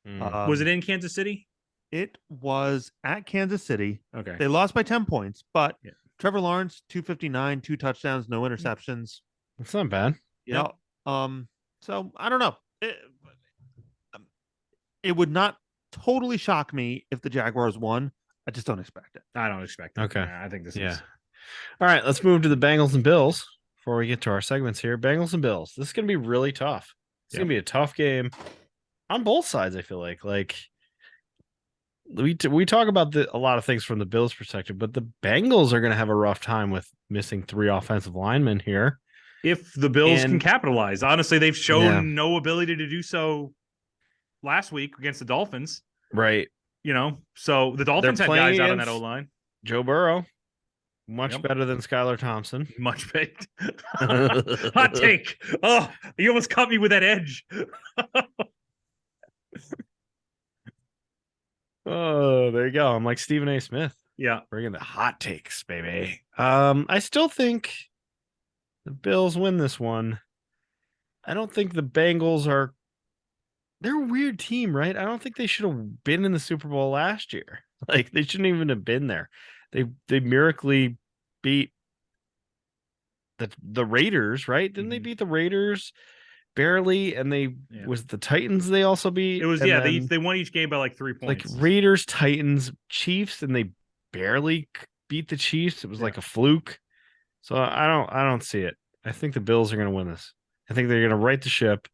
Was it in Kansas City?
It was at Kansas City.
Okay.
They lost by 10 points, but
Yeah.
Trevor Lawrence 259, 2 touchdowns, no interceptions.
That's not bad.
Yeah. So I don't know. It would not totally shock me if the Jaguars won. I just don't expect it.
I don't expect it.
Okay.
Yeah, I think this
Yeah.
is.
All right, let's move to the Bengals and Bills before we get to our segments here. Bengals and Bills. This is going to be really tough. It's going to be a tough game on both sides, I feel like. Like we talk about a lot of things from the Bills' perspective, but the Bengals are going to have a rough time with missing 3 offensive linemen here.
If the Bills can
And-
capitalize, honestly, they've shown
Yeah.
no ability to do so last week against the Dolphins.
Right.
So the Dolphins had
playing
guys out on that
against-
O-line.
Joe Burrow, much
Yep.
better than Skylar Thompson.
Much better. Hot take. Oh, you almost caught me with that edge.
Oh, there you go. I'm like Stephen A. Smith,
Yeah.
bringing the hot takes, baby. I still think the Bills win this one. I don't think the Bengals are. They're a weird team, right? I don't think they should have been in the Super Bowl last year. Like they shouldn't even have been there. They miraculously beat the Raiders, right? Didn't they
Mhm.
beat the Raiders barely? And
Yeah.
was the Titans they also beat?
It was,
And
they
then-
they won each game by like 3
like
points.
Raiders, Titans, Chiefs, and they barely beat the Chiefs. It was like a fluke. So I don't see it. I think the Bills are going to win this. I think they're going to right the ship.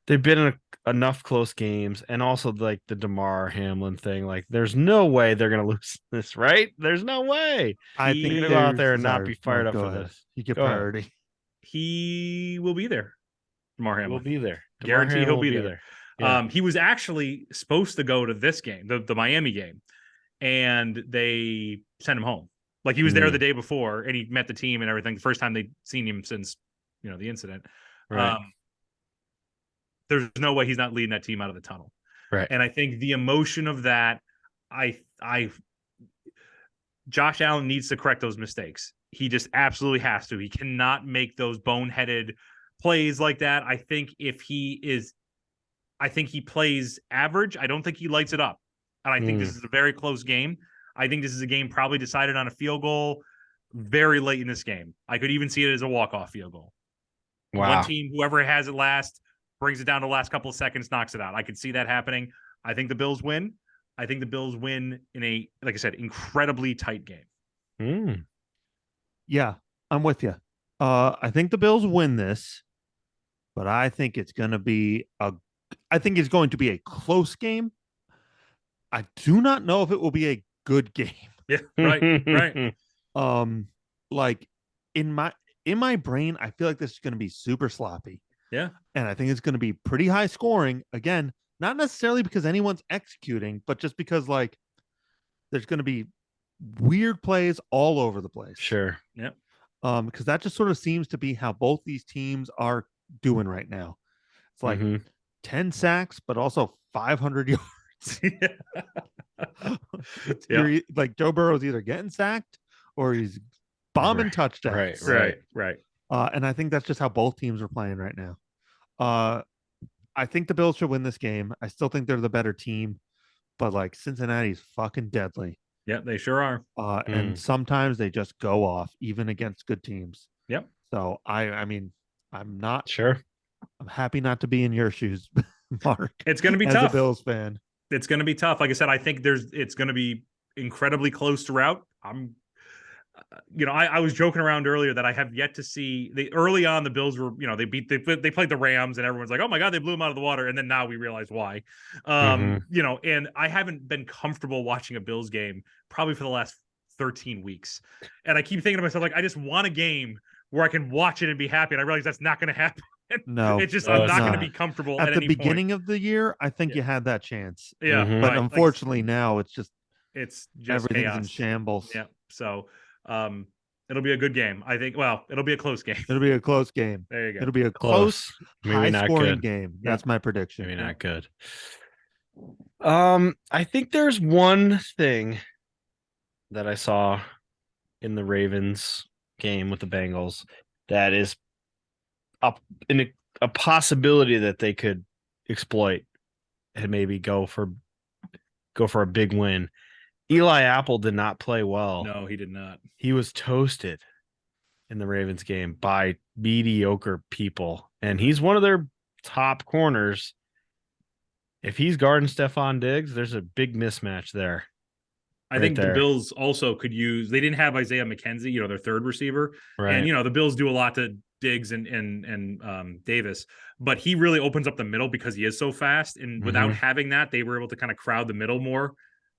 They've been in enough close games, and also like the DeMar Hamlin thing. Like, there's no way they're going to lose this, right? There's no way.
I
He-
think
You're
gonna go out
there's-
there and not
sorry,
be fired
Mark,
up
go
for
ahead.
this.
You get
Go ahead.
priority.
He will be there. DeMar
We'll
Hamlin.
be there.
Guarantee
DeMar
he'll
Hamlin
be
will
there.
Yeah.
He was actually supposed to go to this game, the Miami game. and they sent him home. Like he was there the day before, and he met the team and everything. The first time they'd seen him since the incident.
Right.
There's no way he's not leading that team out of the tunnel.
Right.
And I think the emotion of that, Josh Allen needs to correct those mistakes. He just absolutely has to. He cannot make those boneheaded plays like that. I think he plays average. I don't think he lights it up. And I think this is a very close game. I think this is a game probably decided on a field goal very late in this game. I could even see it as a walk-off field goal.
Wow.
One team, whoever has it last, brings it down to the last couple of seconds, knocks it out. I could see that happening. I think the Bills win. I think the Bills win in a, like I said, incredibly tight game.
Yeah, I'm with you. I think the Bills win this, but I think it's going to be a close game. I do not know if it will be a good game.
Yeah, right.
Like in my brain, I feel like this is going to be super sloppy.
Yeah.
And I think it's going to be pretty high scoring. Again, not necessarily because anyone's executing, but just because like there's going to be weird plays all over the place.
Sure.
Yep.
Because that just sort of seems to be how both these teams are doing right now. It's like 10 sacks, but also 500 yards.
Yeah.
Like Joe Burrow's either getting sacked or he's bombing touchdowns.
Right.
And I think that's just how both teams are playing right now. I think the Bills should win this game. I still think they're the better team, but like Cincinnati's fucking deadly.
Yeah, they sure are.
And sometimes they just go off even against good teams.
Yep.
So I mean, I'm not
sure.
I'm happy not to be in your shoes, Mark.
It's going to be
as
tough.
a Bills fan.
It's going to be tough. Like I said, I think it's going to be incredibly close throughout. I was joking around earlier that I have yet to see early on the Bills were, they played the Rams and everyone's like, oh my God, they blew them out of the water. And then now we realize why, and I haven't been comfortable watching a Bills game probably for the last 13 weeks. And I keep thinking to myself, like, I just want a game where I can watch it and be happy. And I realize that's not going to happen.
No,
it's just, I'm not going to be comfortable
at the
any
beginning
point.
of the year. I think you had that chance.
Yeah.
But
right.
unfortunately now it's just everything's
chaos.
in shambles.
Yeah. So, it'll be a good game. I think. Well, it'll be a close game.
It'll be a close game.
There you go.
It'll be a close,
maybe not
high-scoring
good
game. That's my prediction.
Maybe not good. I think there's one thing that I saw in the Ravens game with the Bengals that is a possibility that they could exploit and maybe go for a big win. Eli Apple did not play well.
No, he did not.
He was toasted in the Ravens game by mediocre people, and he's one of their top corners. If he's guarding Stephon Diggs, there's a big mismatch there.
I think the Bills also could use. They didn't have Isaiah McKenzie, their third receiver,
right?
And the Bills do a lot to Diggs and Davis, but he really opens up the middle because he is so fast. And without having that, they were able to kind of crowd the middle more.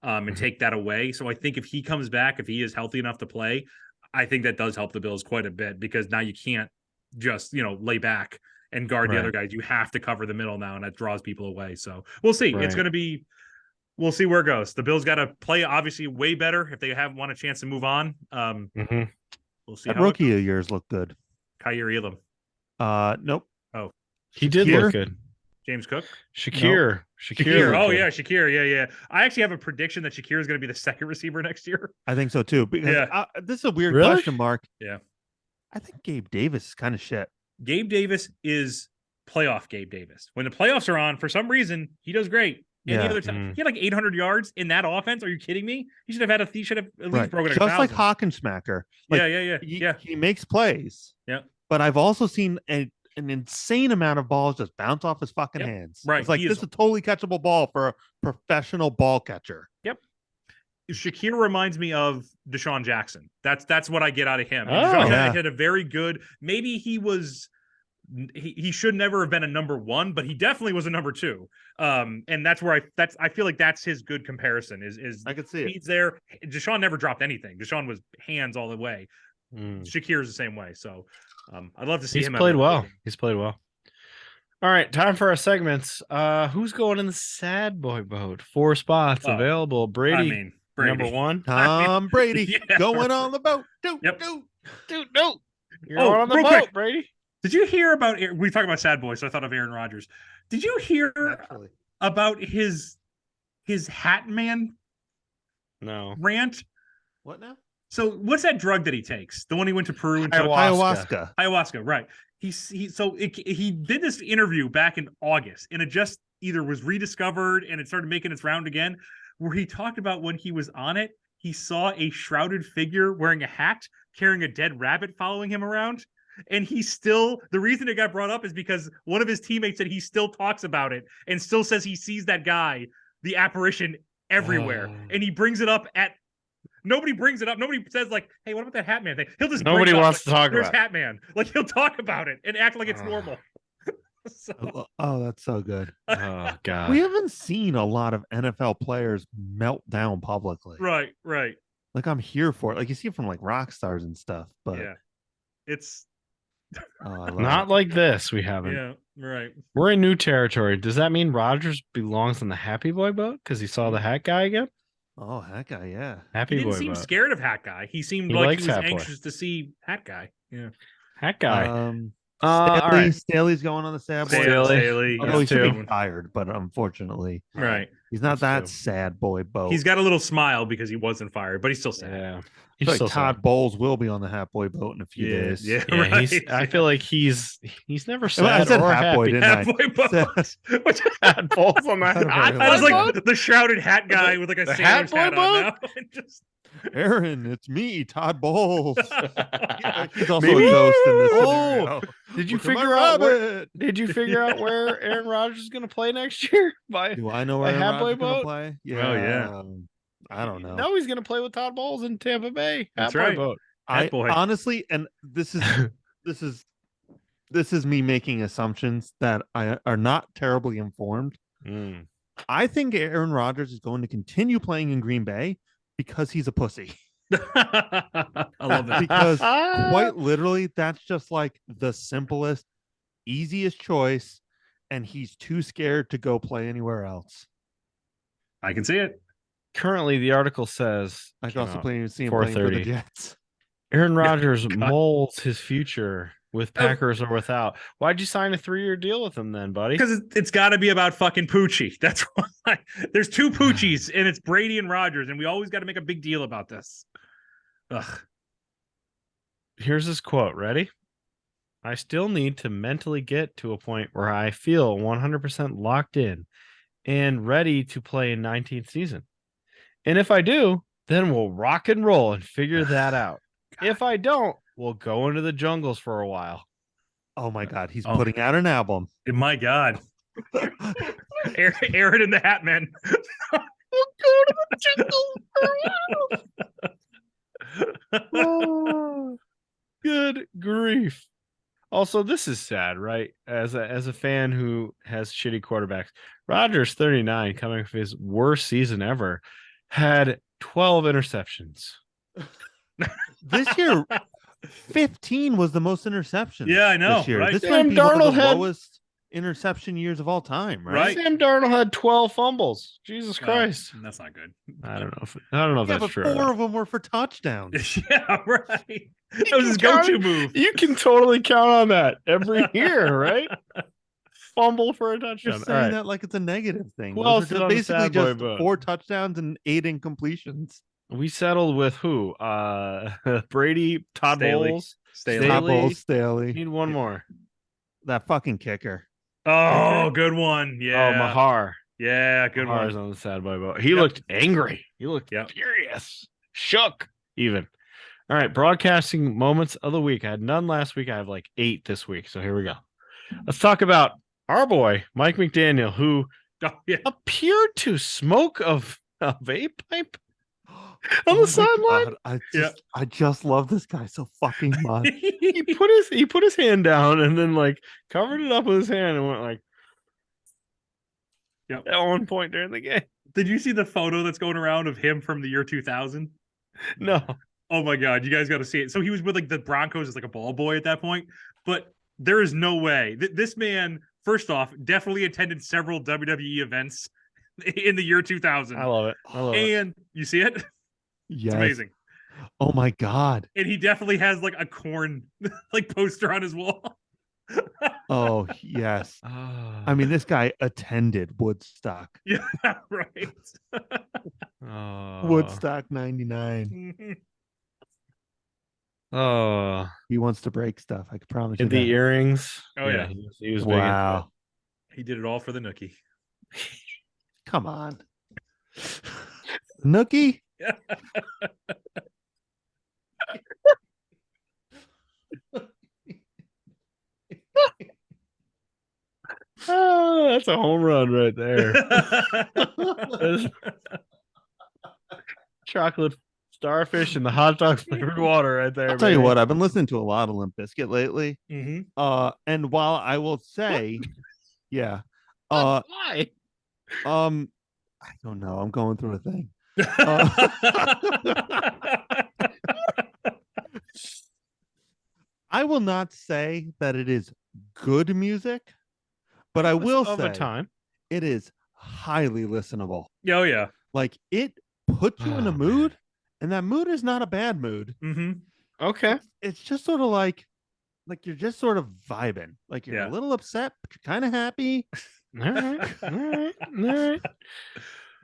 And take that away. So I think if he comes back, if he is healthy enough to play, I think that does help the Bills quite a bit because now you can't just, lay back and guard the other guys. You have to cover the middle now, and that draws people away. So we'll see. It's going to be, we'll see where it goes. The Bills got to play obviously way better if they want a chance to move on. We'll see.
That rookie of yours looked good.
Kyer Elam.
Nope.
Oh,
he did look good.
James Cook?
Shakir.
Oh, yeah, Shakir. Yeah. I actually have a prediction that Shakir is going to be the second receiver next year.
I think so, too. Because this is a weird
Really?
question, Mark.
Yeah.
I think Gabe Davis is kind of shit.
Gabe Davis is playoff Gabe Davis. When the playoffs are on, for some reason, he does great. Any other time, he had like 800 yards in that offense. Are you kidding me? He should have at least broken
just
1,000.
like Hawkensmacker.
Yeah.
He makes plays.
Yeah.
But I've also seen an insane amount of balls just bounce off his fucking hands.
Right.
It's like this is a totally catchable ball for a professional ball catcher.
Yep. Shakir reminds me of Deshaun Jackson. That's what I get out of him.
Oh,
Deshaun had a very good. Maybe he should never have been a number one, but he definitely was a number two. And that's where I feel like that's his good comparison. Is
I could see it.
He's there. Deshaun never dropped anything. Deshaun was hands all the way. Shakir's the same way. So I'd love to see him.
He's played well. He's played well. All right, time for our segments. Who's going in the sad boy boat? 4 spots available. Brady.
Brady.
Number one.
Tom Brady
Yeah,
going on the boat. Doot,
Yep.
doot.
Dude, no. You're
Oh,
on the
real
boat,
quick.
Brady.
Did you hear about? We talk about sad boys, so I thought of Aaron Rodgers. Did you hear
Actually,
about his Hat Man
No.
rant?
what now?
So what's that drug that he takes? The one he went to Peru and took?
Ayahuasca.
Ayahuasca.
Right. He did this interview back in August, and it just either was rediscovered and it started making its round again, where he talked about when he was on it, he saw a shrouded figure wearing a hat, carrying a dead rabbit following him around. And the reason it got brought up is because one of his teammates said he still talks about it and still says he sees that guy, the apparition, everywhere. And he brings it up nobody brings it up. Nobody says like, "Hey, what about that Hat Man thing?" He'll just
Nobody
bring it up,
wants to talk
There's
about it.
Hat Man. Like he'll talk about it and act like it's normal. So,
Oh, that's so good.
Oh God.
We haven't seen a lot of NFL players melt down publicly.
right.
Like I'm here for it. Like you see it from like rock stars and stuff, but
Yeah. It's
I love
Not
it.
like this. We haven't.
yeah, right.
We're in new territory. Does that mean Rogers belongs on the Happy Boy boat because he saw the hat guy again?
Oh, that guy, yeah.
Happy
He didn't
Boy
seem
boat.
scared of Hat Guy. He seemed
He
like
likes
he was
Hat Boy.
anxious to see Hat Guy. Yeah.
Hat guy.
Staley,
all right.
Staley's going on the sad boy.
Staley.
Staley.
Although he should
too.
be fired, but unfortunately,
Right.
he's not
That's
that
true.
sad boy boat.
He's got a little smile because he wasn't fired, but he's still sad.
Yeah.
I
He's
feel
still
like Todd
sad.
Bowles will be on the Hat Boy boat in a few days.
Yeah.
Yeah,
right.
I feel like he's never
I
sad
said
or
Hat Boy,
happy.
didn't I?
Halfway boat. Which
Hat balls on that.
Had a very
I was
long
like the shrouded hat guy with like a
the
sailor's
Hat
hat
Boy
on now. And just
Aaron, it's me, Todd Bowles. He's also
Maybe-
a ghost in this
Oh,
scenario.
Did you
Look at my
figure out where?
rabbit.
Did you figure out where Aaron Rodgers is going to play next year? By
Do I know
a
where Aaron
Hat Boy
Rodgers gonna
boat?
play?
yeah.
I don't know.
No, he's going to play with Todd Bowles in Tampa Bay.
That's
Hat Boy
right.
boat.
Hat Boy.
Honestly, and this is me making assumptions that are not terribly informed.
Mm.
I think Aaron Rodgers is going to continue playing in Green Bay because he's a pussy.
I love that.
Because quite literally, that's just like the simplest, easiest choice, and he's too scared to go play anywhere else.
I can see it.
Currently, the article says
I could
came
also
out,
see him playing for the
4:30.
Jets.
Aaron Rodgers
God.
molds his future with
Oh.
Packers or without. Why'd you sign a 3-year deal with him then, buddy?
Because it's got to be about fucking Poochie. That's why. There's two Poochies, and it's Brady and Rodgers, and we always got to make a big deal about this. Ugh.
Here's his quote. Ready? I still need to mentally get to a point where I feel 100% locked in and ready to play in 19th season. And if I do, then we'll rock and roll and figure that out. If I don't, we'll go into the jungles for a while.
Oh my God, he's
Oh.
putting out an album.
My God. Aaron and the Hat Men.
Oh, good grief. Also, this is sad, right? As a fan who has shitty quarterbacks, Rodgers 39 coming off his worst season ever had 12 interceptions.
This year, 15 was the most interceptions.
Yeah, I know,
This year,
right?
this
Sam
might be one
Darnold
of the
had-
lowest interception years of all time, right?
Right.
Sam Darnold had 12 fumbles. Jesus Christ.
That's not good.
I don't know if
Yeah,
that's
but
true. or
4
not.
of them were for touchdowns.
Yeah, right. That
You
was his
can count-
go-to move.
You can totally count on that every year, right? Fumble for a
You're
touchdown.
saying
All right.
that like it's a negative thing.
Who
Those
else
are
is on the
basically
sad boy
just
boat?
4 touchdowns and 8 incompletions.
We settled with who? Brady, Todd
Staley.
Bowles.
Staley.
Todd
Staley.
Bowles, Staley.
Need one more.
That fucking kicker.
Oh, good one.
Oh,
Yeah.
Mahar.
Yeah, good
Mahar's
one.
on the sad boy boat. He
Yep.
looked angry. He looked
Yep.
furious. Shook even. All right, broadcasting moments of the week. I had none last week. I have like 8 this week. So here we go. Let's talk about our boy, Mike McDaniel, who
Oh, yeah.
appeared to smoke a vape pipe on
Oh
the
my
sideline.
God,
Yeah.
I just love this guy so fucking much.
He put his hand down and then like covered it up with his hand and went like
Yep.
at one point during the game.
Did you see the photo that's going around of him from the year 2000?
No.
Oh my God, you guys got to see it. So he was with like the Broncos as like a ball boy at that point, but there is no way this man, first off, definitely attended several WWE events in the year 2000.
I love it. I love it.
And you see it?
Yes.
It's amazing.
Oh my god.
And he definitely has like a corn like poster on his wall.
Oh yes.
Oh,
I mean, this guy attended Woodstock.
Yeah, right.
oh,
Woodstock '99.
Mhm.
Oh,
He wants to break stuff. I can promise you
and the
that.
earrings.
Oh, yeah.
he was big into
Wow.
He did it all for the nookie.
Come on. Nookie?
it. Oh, that's a home run right there. Chocolate starfish and the hot dog flavored water right there.
I'll tell you
baby.
what, I've been listening to a lot of Limp Bizkit lately.
hmm
And while I will say, yeah,
Why?
I don't know. I'm going through a thing. I will not say that it is good music, but I will
of a
say
time.
it is highly listenable.
Oh yeah.
Like it puts you in
Oh,
a mood, and that mood is not a bad mood.
hmm
Okay.
It's just sort of like you're just sort of vibing. Like you're
Yeah.
a little upset, but you're kind of happy.
All right. All right. All right.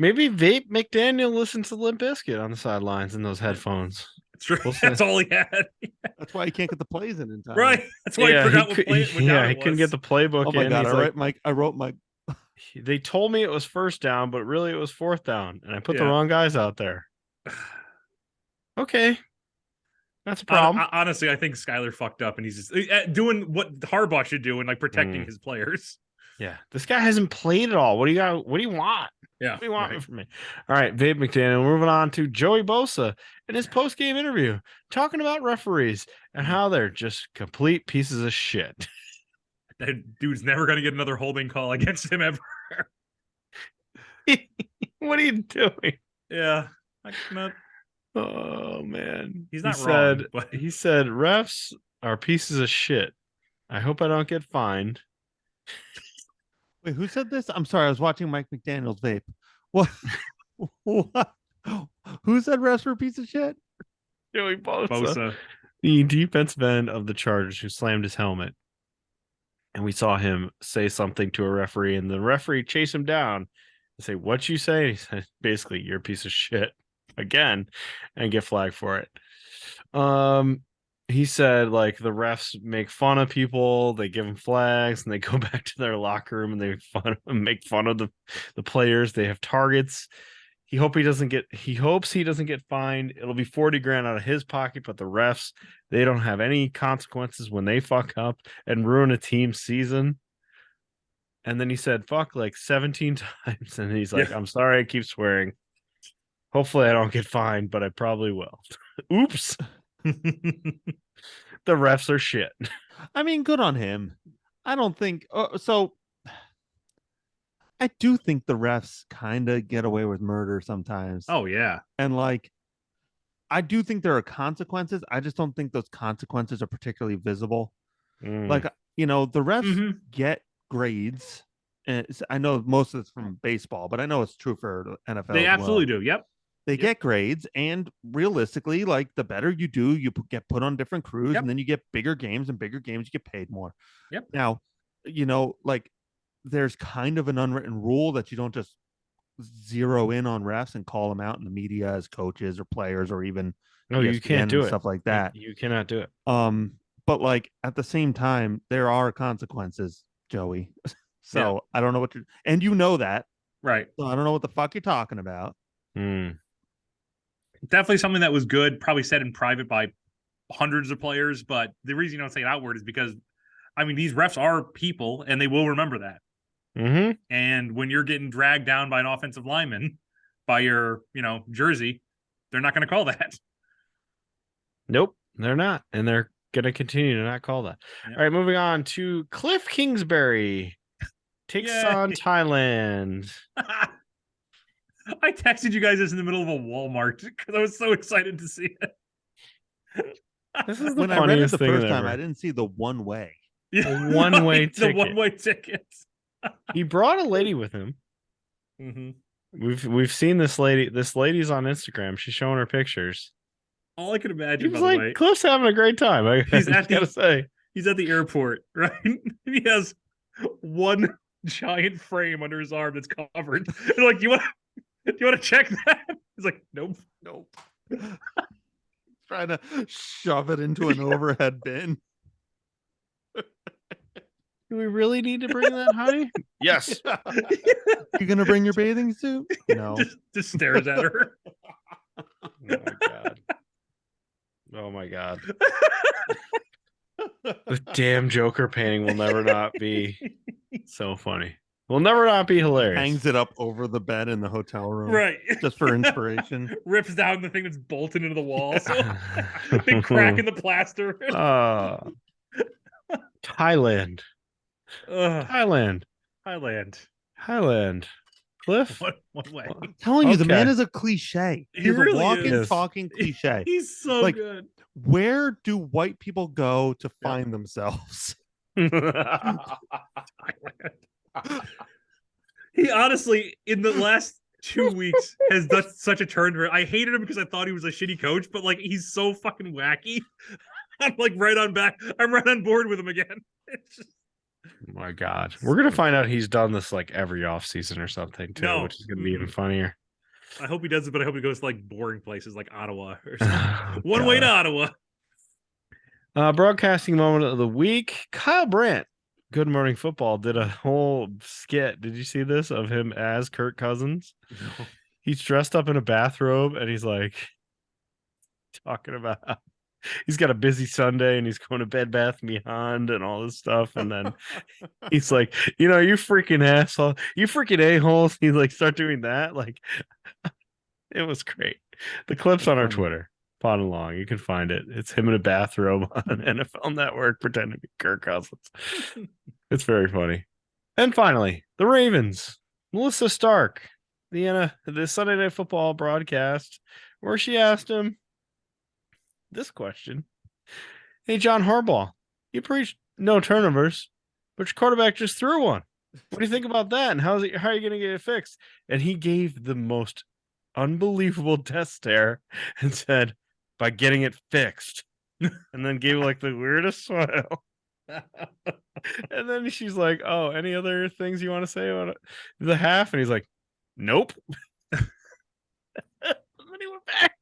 Maybe Vape McDaniel listens to Limp Bizkit on the sidelines in those headphones.
It's true.
We'll see.
That's all he had.
That's why you can't get the plays in time.
Right. That's why I forgot what play what down
he
it
couldn't
was.
get the playbook
Oh my
in.
god!
He's like,
I wrote my.
they told me it was first down, but really it was fourth down, and I put the
Yeah.
wrong guys out there. Okay, that's a
Hon-
problem.
Honestly, I think Skyler fucked up, and he's just doing what Harbaugh should do and like protecting his players.
Yeah, this guy hasn't played at all. What do you got? What do you want?
Yeah.
What do you want
right.
from me? All right, Vape McDaniel. Moving on to Joey Bosa in his post-game interview, talking about referees and how they're just complete pieces of shit.
That dude's never going to get another holding call against him ever.
What are you doing?
Yeah. Like, not,
Oh man,
He's not
he
wrong,
Said,
but-
He said refs are pieces of shit. I hope I don't get fined.
Wait, who said this? I'm sorry, I was watching Mike McDaniel's vape. What? What? Who said refs were a piece of shit?
Joey Bosa,
Bosa.
the defensive end of the Chargers, who slammed his helmet, and we saw him say something to a referee, and the referee chased him down and say, "What you say?" He said, "Basically, you're a piece of shit." Again, and get flagged for it. He said like the refs make fun of people, they give them flags, and they go back to their locker room and they make fun of the players. They have targets. He hopes he doesn't get fined. It'll be 40 grand out of his pocket, but the refs, they don't have any consequences when they fuck up and ruin a team's season. And then he said fuck like 17 times, and he's like,
Yeah.
I'm sorry, I keep swearing. Hopefully I don't get fined, but I probably will. Oops. The refs are shit.
I mean, good on him. I don't think so. I do think the refs kind of get away with murder sometimes.
Oh, yeah.
And like, I do think there are consequences. I just don't think those consequences are particularly visible. Like, you know, the refs
Mhm.
get grades. And I know most of it's from baseball, but I know it's true for NFL.
They
as
absolutely
well.
do. Yep.
They
Yep.
get grades, and realistically, like the better you do, you get put on different crews,
Yep.
and then you get bigger games, and bigger games you get paid more.
Yep.
Now, you know, like there's kind of an unwritten rule that you don't just zero in on refs and call them out in the media as coaches or players or even
No, you
ESPN
can't
and
do it.
stuff like that.
You cannot do it.
But like at the same time, there are consequences, Joey. So I don't know what and you know that.
Right.
So I don't know what the fuck you're talking about.
Definitely something that was good, probably said in private by hundreds of players. But the reason you don't say it outward is because, I mean, these refs are people and they will remember that.
Mm-hmm.
And when you're getting dragged down by an offensive lineman by your, jersey, they're not going to call that.
Nope, they're not. And they're going to continue to not call that.
Yep.
All right, moving on to Cliff Kingsbury takes
Yay.
on Thailand.
I texted you guys this in the middle of a Walmart because I was so excited to see it.
This is the
When I read it
funniest
the
thing
first time,
ever.
I didn't see the one way.
Yeah,
one-way
right, the
ticket.
one-way ticket.
He brought a lady with him.
Mhm.
We've seen this lady. This lady's on Instagram. She's showing her pictures.
All I can imagine,
He
by
was
the
like,
way,
Cliff's having a great time. I
He's
just
at the-
gotta say.
he's at the airport, right? He has one giant frame under his arm that's covered. They're like, do you want to check that? He's like, nope.
Trying to shove it into an overhead bin.
Do we really need to bring that, honey? Yes.
You gonna bring your bathing suit? No.
Just stares at her.
Oh my god. Oh my god. The damn Joker painting will never not be so funny. Will never not be hilarious.
Hangs it up over the bed in the hotel room.
Right.
Just for inspiration.
Rips down the thing that's bolted into the wall. So big crack in the plaster.
Thailand.
Ugh,
Thailand.
Thailand.
Cliff?
One way.
I'm telling you, the man
Okay.
is a cliche.
He
He's
really
a walking,
is.
talking cliche.
He's so
Like-
good.
Where do white people go to find themselves?
He honestly, in the last 2 weeks, has done such a turn. I hated him because I thought he was a shitty coach, but like he's so fucking wacky. I'm like right on back. I'm right on board with him again. It's just,
Oh my god. We're gonna find out he's done this like every offseason or something too,
No.
which is gonna be even funnier.
I hope he does it, but I hope he goes to like boring places like Ottawa or something. One
God.
way to Ottawa.
Broadcasting moment of the week. Kyle Brandt, Good Morning Football, did a whole skit. Did you see this of him as Kirk Cousins? He's dressed up in a bathrobe and he's like talking about how he's got a busy Sunday and he's going to Bed Bath & Beyond and all this stuff. And then he's like, you freaking asshole, you freaking a-holes. He like start doing that. Like it was great. The clip's on our Twitter. Follow along. You can find it. It's him in a bathrobe on NFL Network pretending to be Kirk Cousins. It's very funny. And finally, the Ravens. Melissa Stark, the Sunday Night Football broadcast, where she asked him this question. Hey, John Harbaugh, you preached no turnovers, but your quarterback just threw one. What do you think about that? And how are you going to get it fixed? And he gave the most unbelievable death stare and said, by getting it fixed. And then gave like the weirdest smile. And then she's like, oh, any other things you want to say about the half? And he's like, nope. And then he went back.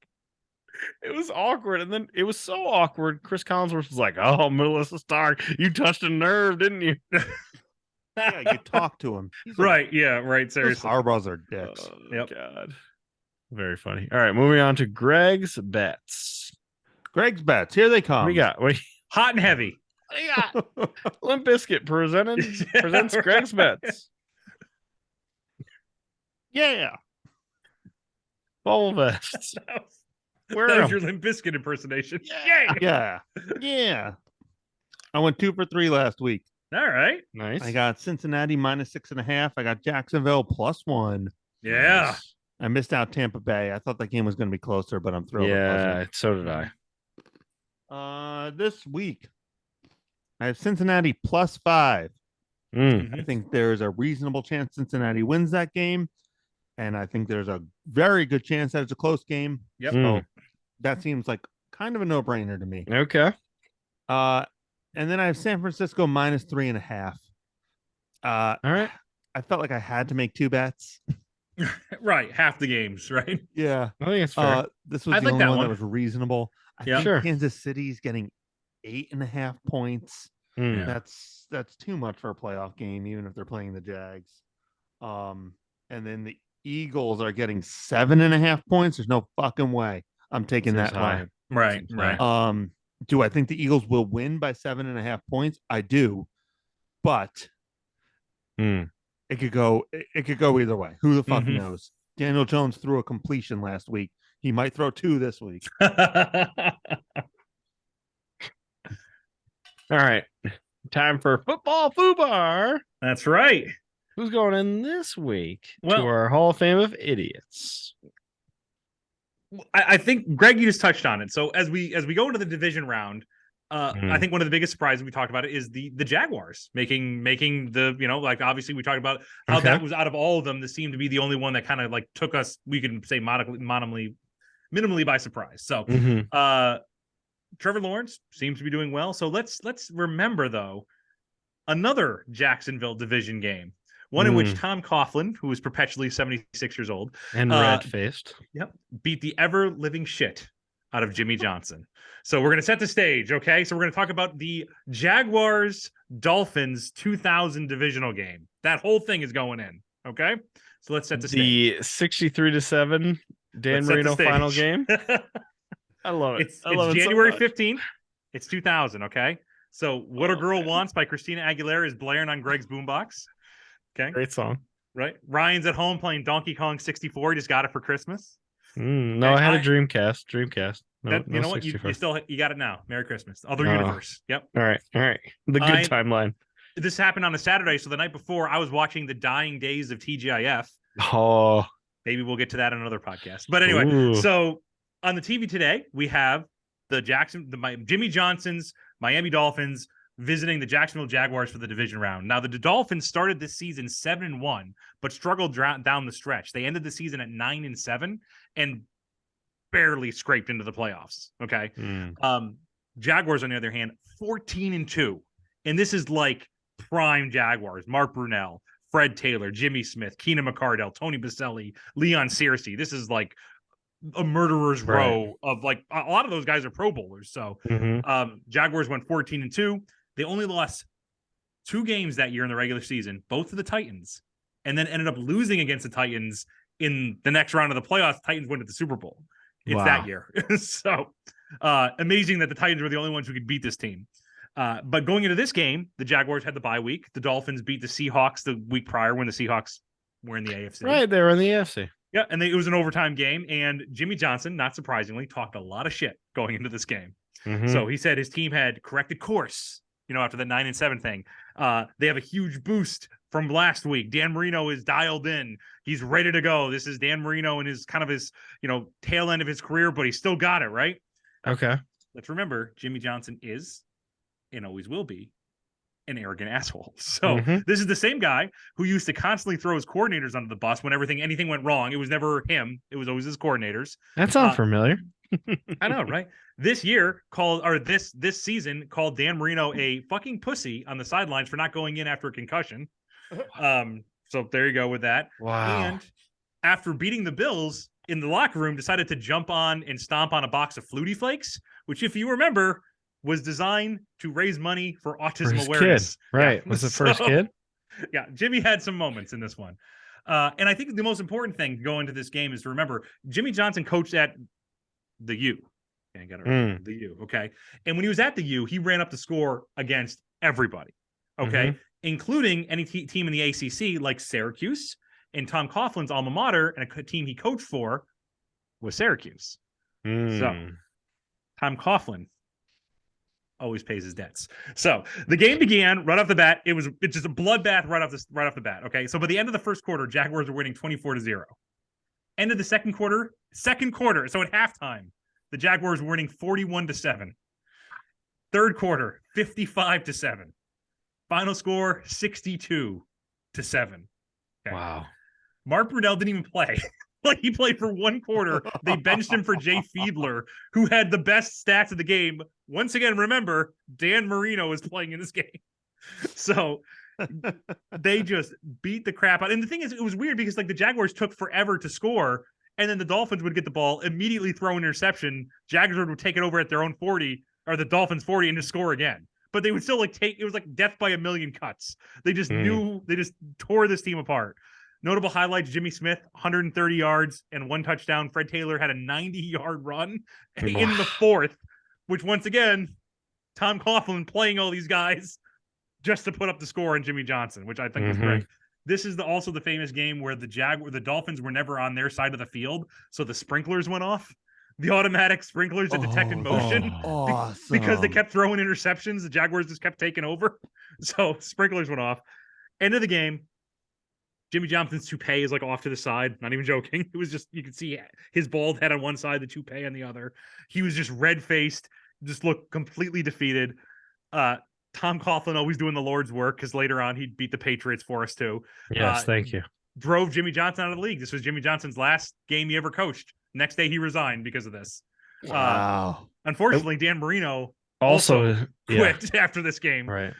It was awkward. And then it was so awkward. Chris Collinsworth was like, oh, Melissa Stark, you touched a nerve, didn't you?
Yeah, you talk to him. He's
Right. Yeah. Right.
Those
Seriously.
Harbaughs are dicks.
Oh,
Yep.
God. Very funny. All right, moving on to Greg's bets.
Greg's bets. Here they come.
What do you got? What
Hot and heavy.
do you got? Limp Biscuit presents
Yeah,
Greg's
right.
bets.
Yeah.
Bubble vests.
That
Wear
was
'em.
your Limp Bizkit impersonation.
Yeah.
Yeah. Yeah. I went 2 for 3 last week.
All right.
Nice.
I got Cincinnati -6.5. I got Jacksonville +1.
Yeah.
Nice.
I missed out Tampa Bay. I thought that game was going to be closer, but I'm thrilled.
Yeah, so did I.
This week I have Cincinnati +5.
Mm.
I think there's a reasonable chance Cincinnati wins that game, and I think there's a very good chance that it's a close game.
Yep.
Mm.
That seems like kind of a no-brainer to me.
Okay.
And then I have San Francisco -3.5.
All right.
I felt like I had to make 2 bets.
Right. Half the games. Right.
Yeah.
I think it's fair.
This was
I
the
like
only
that
one
one.
that was reasonable. I
Yeah.
think
Sure.
Kansas City's getting 8.5 points.
Mm.
That's too much for a playoff game, even if they're playing the Jags. And then the Eagles are getting 7.5 points. There's no fucking way I'm taking
Seems
that
high.
line.
Right.
Seems
Right.
high.
Do I think the Eagles will win by 7.5 points? I do, but
Mm.
it could go either way. Who the fuck
Mhm.
knows? Daniel Jones threw a completion last week. He might throw 2 this week.
All right. Time for football foobar.
That's right.
Who's going in this week
Well-
to our Hall of Fame of Idiots?
I think Greg, you just touched on it. So as we go into the division round, I think one of the biggest surprises we talked about it is the Jaguars making the, like obviously we talked about how that was out of all of them, this seemed to be the only one that kind of like took us, we can say minimally by surprise. So Trevor Lawrence seems to be doing well. So let's remember though, another Jacksonville division game, one in which Tom Coughlin, who is perpetually 76 years old
and red-faced,
beat the ever living shit out of Jimmy Johnson. So we're going to set the stage, okay? So we're going to talk about the Jaguars-Dolphins 2000 divisional game. That whole thing is going in, okay? So let's set the stage.
The 63-7 Dan Marino final game. I love it.
It's January 15th. It's 2000, okay? So What a Girl Wants by Christina Aguilera is blaring on Greg's boombox. Okay.
Great song.
Right? Ryan's at home playing Donkey Kong 64. He just got it for Christmas.
No, I had a Dreamcast. No,
you know what? You got it now. Merry Christmas. Other universe. Yep.
All right. The good timeline.
This happened on a Saturday, so the night before I was watching the dying days of TGIF.
Oh,
maybe we'll get to that in another podcast. But anyway, so on the TV today we have Jimmy Johnson's Miami Dolphins visiting the Jacksonville Jaguars for the division round. Now the Dolphins started this season 7-1, but struggled down the stretch. They ended the season at 9-7 and barely scraped into the playoffs. Okay. Jaguars, on the other hand, 14-2. And this is like prime Jaguars. Mark Brunell, Fred Taylor, Jimmy Smith, Keenan McCardell, Tony Baselli, Leon Searcy. This is like a murderer's row of like a lot of those guys are Pro Bowlers. So Jaguars went 14-2. They only lost 2 games that year in the regular season, both to the Titans, and then ended up losing against the Titans in the next round of the playoffs. The Titans went to the Super Bowl. It's that year. So amazing that the Titans were the only ones who could beat this team. But going into this game, the Jaguars had the bye week. The Dolphins beat the Seahawks the week prior when the Seahawks were in the AFC.
Right, they were in the AFC.
Yeah, and it was an overtime game, and Jimmy Johnson, not surprisingly, talked a lot of shit going into this game. So he said his team had corrected course, after the 9-7 thing. They have a huge boost from last week. Dan Marino is dialed in. He's ready to go. This is Dan Marino and his tail end of his career, but he still got it, right?
Okay.
Let's remember, Jimmy Johnson is, and always will be, an arrogant asshole. So this is the same guy who used to constantly throw his coordinators under the bus when anything went wrong. It was never him. It was always his coordinators.
That sounds familiar.
I know, right? This season called Dan Marino a fucking pussy on the sidelines for not going in after a concussion. So there you go with that.
Wow.
And after beating the Bills in the locker room, decided to jump on and stomp on a box of Flutie Flakes, which, if you remember, was designed to raise money for autism awareness.
Kid. Right. Yeah. Was the first kid?
Yeah. Jimmy had some moments in this one. And I think the most important thing going into this game is to remember Jimmy Johnson coached at the U. I got it right. The U. Okay. And when he was at the U, he ran up the score against everybody. Okay. Including any team in the ACC like Syracuse, and Tom Coughlin's alma mater and a team he coached for was Syracuse. So Tom Coughlin always pays his debts. So the game began right off the bat. It's just a bloodbath right off the bat. Okay. So by the end of the first quarter, Jaguars were winning 24-0. End of the second quarter. So at halftime, the Jaguars were winning 41-7. Third quarter, 55-7. Final score, 62-7. Okay.
Wow.
Mark Brunell didn't even play. Like, he played for one quarter. They benched him for Jay Fiedler, who had the best stats of the game. Once again, remember, Dan Marino is playing in this game. So they just beat the crap out. And the thing is, it was weird because the Jaguars took forever to score, and then the Dolphins would get the ball, immediately throw an interception. Jaguars would take it over at their own 40, or the Dolphins 40, and just score again. But they would still it was like death by a million cuts. They just they just tore this team apart. Notable highlights: Jimmy Smith, 130 yards and 1 touchdown. Fred Taylor had a 90-yard run in the fourth, which once again, Tom Coughlin playing all these guys just to put up the score on Jimmy Johnson, which I think was great. This is also the famous game where the Dolphins were never on their side of the field, so the sprinklers went off. The automatic sprinklers that detected motion because they kept throwing interceptions. The Jaguars just kept taking over. So sprinklers went off. End of the game. Jimmy Johnson's toupee is off to the side. Not even joking. It was just, you could see his bald head on one side, the toupee on the other. He was just red-faced. just looked completely defeated. Tom Coughlin always doing the Lord's work because later on he beat the Patriots for us too.
Yes, thank you.
Drove Jimmy Johnson out of the league. This was Jimmy Johnson's last game he ever coached. Next day he resigned because of this.
Wow.
Unfortunately, Dan Marino
Also,
quit after this game.
right.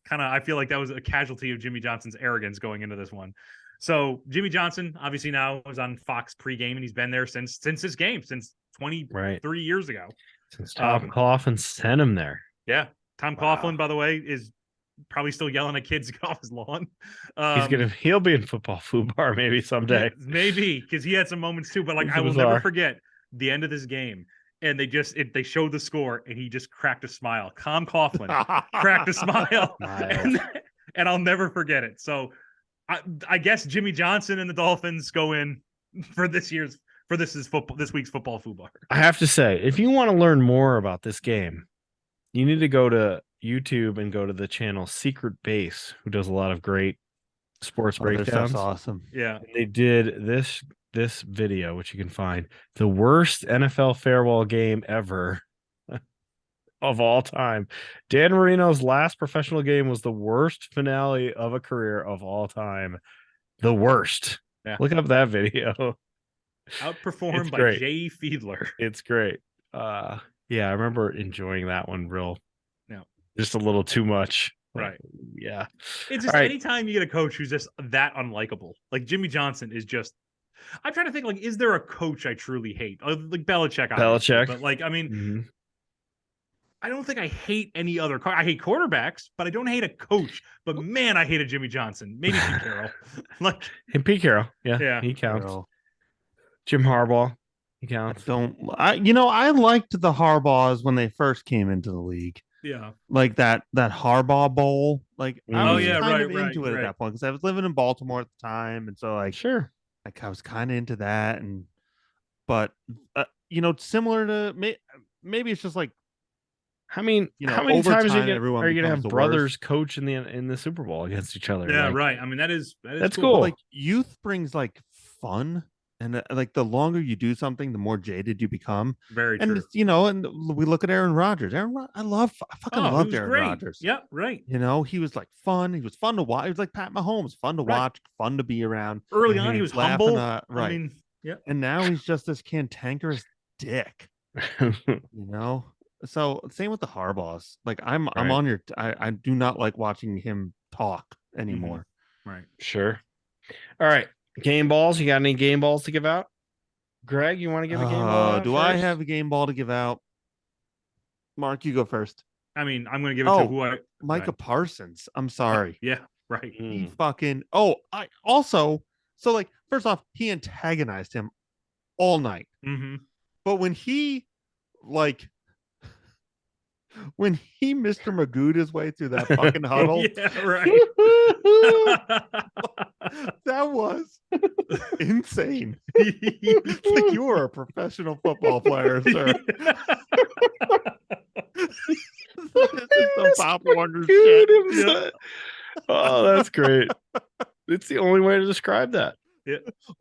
Kind of, I feel like that was a casualty of Jimmy Johnson's arrogance going into this one. So Jimmy Johnson, obviously now was on Fox pregame, and he's been there since this game, since 23 years ago.
Since Tom Coughlin sent him there.
Yeah, Tom
Wow.
Coughlin, by the way, is probably still yelling at kids to get off his lawn.
He'll be in football FUBAR maybe someday.
Maybe, because he had some moments too. But like,
It's
I will
bizarre.
never forget the end of this game, and they showed the score, and he just cracked a smile. Tom Coughlin cracked a smile, and I'll never forget it. So, I guess Jimmy Johnson and the Dolphins go in for this week's football FUBAR.
I have to say, if you want to learn more about this game, you need to go to YouTube and go to the channel Secret Base, who does a lot of great sports
Their
breakdowns.
stuff's awesome.
Yeah,
And they did this video, which you can find, the worst NFL farewell game ever of all time. Dan Marino's last professional game was the worst finale of a career of all time. The worst.
Yeah.
Look up that video.
outperformed
It's
by
great.
Jay Fiedler.
It's great. Yeah, I remember enjoying that one
Yeah.
just a little too much.
Right.
Yeah.
It's just
All right.
anytime you get a coach who's just that unlikable, like Jimmy Johnson is just. I'm trying to think, like, is there a coach I truly hate? Like Belichick. obviously,
Belichick.
But like, I mean,
Mhm.
I don't think I hate any other. I hate quarterbacks, but I don't hate a coach. But man, I hated Jimmy Johnson. Maybe Pete Carroll. Like,
And Pete Carroll. Yeah,
Yeah.
he counts.
Girl.
Jim Harbaugh. He
I
counts.
I liked the Harbaughs when they first came into the league.
yeah,
Like that Harbaugh Bowl. Like I
Oh,
was
yeah,
kind
right,
of into it
right.
at that point because I was living in Baltimore at the time, and so
Sure.
I was kind of into that. But similar to maybe it's just like
I mean,
You
how
know,
many
over
times
time,
are you
everyone
going to
becomes
have
the
brothers
worst.
coach in the Super Bowl against each other?
yeah,
Like,
right. I mean, that's
That's
cool.
cool.
like youth brings like fun, and like the longer you do something, the more jaded you become.
Very
And
true.
it's, and we look at Aaron Rodgers. I fucking
he
loved
was
Aaron
great.
Rodgers.
Yeah, right.
He was like fun. He was fun to watch. He was like Pat Mahomes, fun to
Right.
watch, fun to be around.
Early on, he was
Laughing,
humble.
right.
I mean, yeah.
And now he's just this cantankerous dick. So same with the Harbaughs. Like I'm
Right.
on your. I do not like watching him talk anymore.
Right.
Sure. All right. Game balls. You got any game balls to give out? Greg, you want to give a game ball? out
Do I
first?
have a game ball to give out? Mark, you go first.
I mean, I'm going to give it
Oh,
to who I.
Micah Parsons. I'm sorry.
Yeah. Right.
He
Mm.
fucking. Oh, I also. So like, first off, he antagonized him all night.
Mm-hmm.
But when he Mr. Magooed his way through that fucking huddle,
Yeah. Right.
that was insane. It's like you are a professional football player, sir. This is some Pop Warner shit.
Dude, oh, that's great. It's the only way to describe that.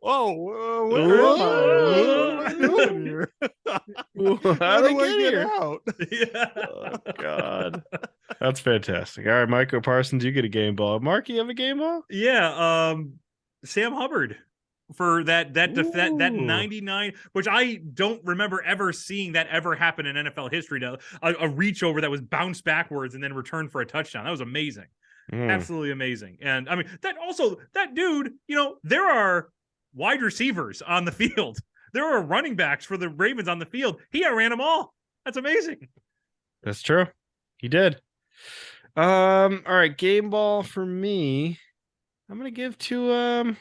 Oh, where
Whoa.
am I? What am I doing here?
How did
do
I get here?
out?
Yeah.
Oh, God. That's fantastic. All right, Micah Parsons, you get a game ball. Mark, you have a game ball?
Yeah. Sam Hubbard for that
Ooh.
99, which I don't remember ever seeing that ever happen in NFL history. A reach over that was bounced backwards and then returned for a touchdown. That was amazing.
Mm.
Absolutely amazing. And I mean, that dude, there are wide receivers on the field. There are running backs for the Ravens on the field. He outran them all. That's amazing.
That's true. He did. All right, game ball for me. I'm gonna give to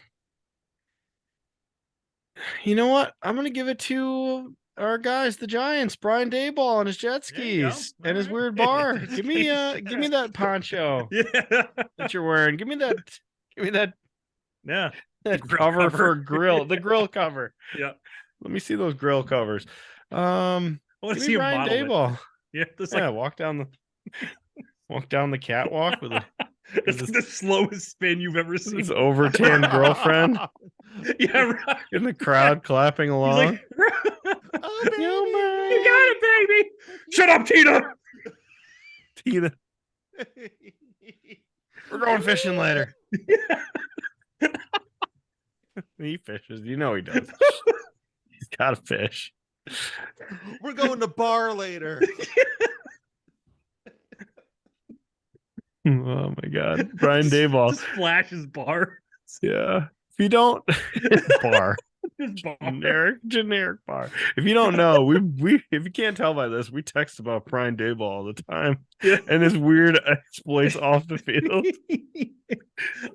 you know what? I'm gonna give it to our guys, the Giants, Brian Dayball and his jet
There you go.
skis and his
All
weird
right.
bar. Give me that poncho
Yeah.
that you're wearing. Give me that
Yeah.
that
grill
cover
cover.
for grill, the grill cover.
Yeah.
Let me see those grill covers.
I want
Give
to
me
see him
Brian
model it.
Dayball.
Yeah. That's
Yeah,
like,
walk down the catwalk with
it's like the slowest spin you've ever seen.
his over tanned girlfriend
Yeah, right.
in the crowd clapping
He's
along.
like,
Oh,
you got it, baby. Shut up, Tina.
Tina, we're going fishing later. He fishes. You know he does. He's got to fish.
We're going to bar later.
Oh my God, Brian Dayball.
Just flashes bar.
Yeah. If you don't bar.
Just bar.
Generic bar. If you don't know, we if you can't tell by this, we text about Brian Dayball all the time.
Yeah.
And his weird exploits off the field.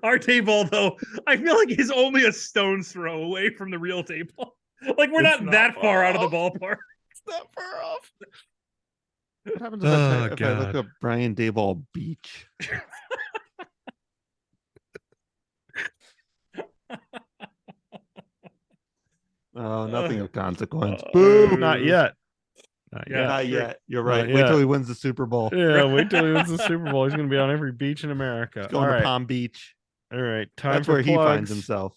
Our table, though, I feel like he's only a stone's throw away from the real table. Like we're
It's
not
not
that
far
far out of
off.
the ballpark.
It's not far off.
What happens
Oh,
if I look
God.
up Brian Dayball Beach? Oh, nothing of consequence. Boo!
Not yet. Not
Yeah.
yet.
Not
sure.
yet. You're
Not
right. Wait
yet.
till he wins the Super Bowl.
Yeah, wait till he wins the Super Bowl. He's going to be on every beach in America.
He's going
All
to
right.
Palm Beach.
All right. Time
That's
for
where he finds
plugs.
himself.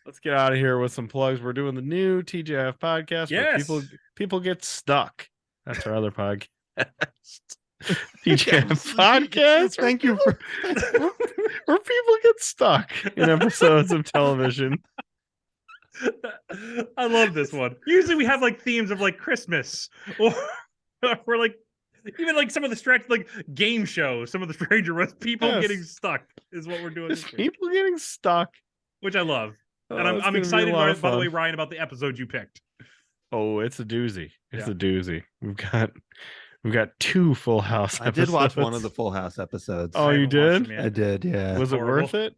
Let's get out of here with some plugs. We're doing the new TJF podcast where
Yes.
people get stuck. That's our other podcast. TJF podcast.
Thank you for
Where people get stuck in episodes of television.
I love this one. Usually we have like themes of like Christmas or like even like some of the stretch like game shows, some of the stranger ones, people
Yes.
getting stuck is what we're doing
Just
this week,
people getting stuck.
which I love.
Oh,
And
it's
I'm
gonna be a
excited,
lot of
by the way,
fun.
Ryan, about the episode you picked.
Oh, it's a doozy. It's
Yeah.
a doozy. We've got 2 Full House
I did watch one
episodes.
of the Full House episodes.
Oh,
I
you
haven't watched
did?
them yet.
I did, yeah.
Was it
horrible.
worth it?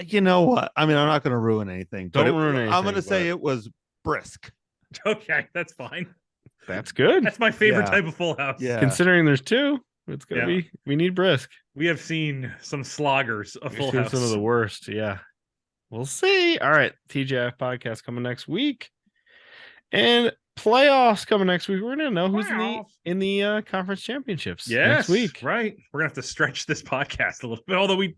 You know what? I mean, I'm not going to ruin anything. But
Don't ruin
I'm going to
anything,
say
but-
it was brisk.
Okay, that's fine.
That's good.
That's my favorite
Yeah.
type of Full House.
Yeah.
Considering there's 2, it's gonna
Yeah.
be. We need brisk.
We have seen some sloggers of
We've
Full
seen
House.
some of the worst. Yeah, we'll see. All right, TJF podcast coming next week, and playoffs coming next week. We're gonna know who's
Playoffs.
in the conference championships
Yes,
next week.
right. We're gonna have to stretch this podcast a little bit. Although we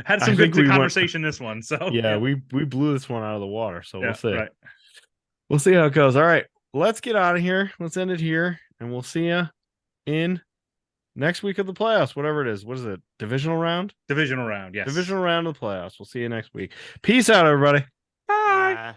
had
I
some
think
good
we went-
conversation this one. So
Yeah, we blew this one out of the water. So
yeah,
we'll see.
right.
We'll see how it goes. All right, let's get out of here. Let's end it here, and we'll see you in next week of the playoffs. Whatever it is. What is it? Divisional round.
Divisional round. Yes.
Divisional round of the playoffs. We'll see you next week. Peace out, everybody.
Bye.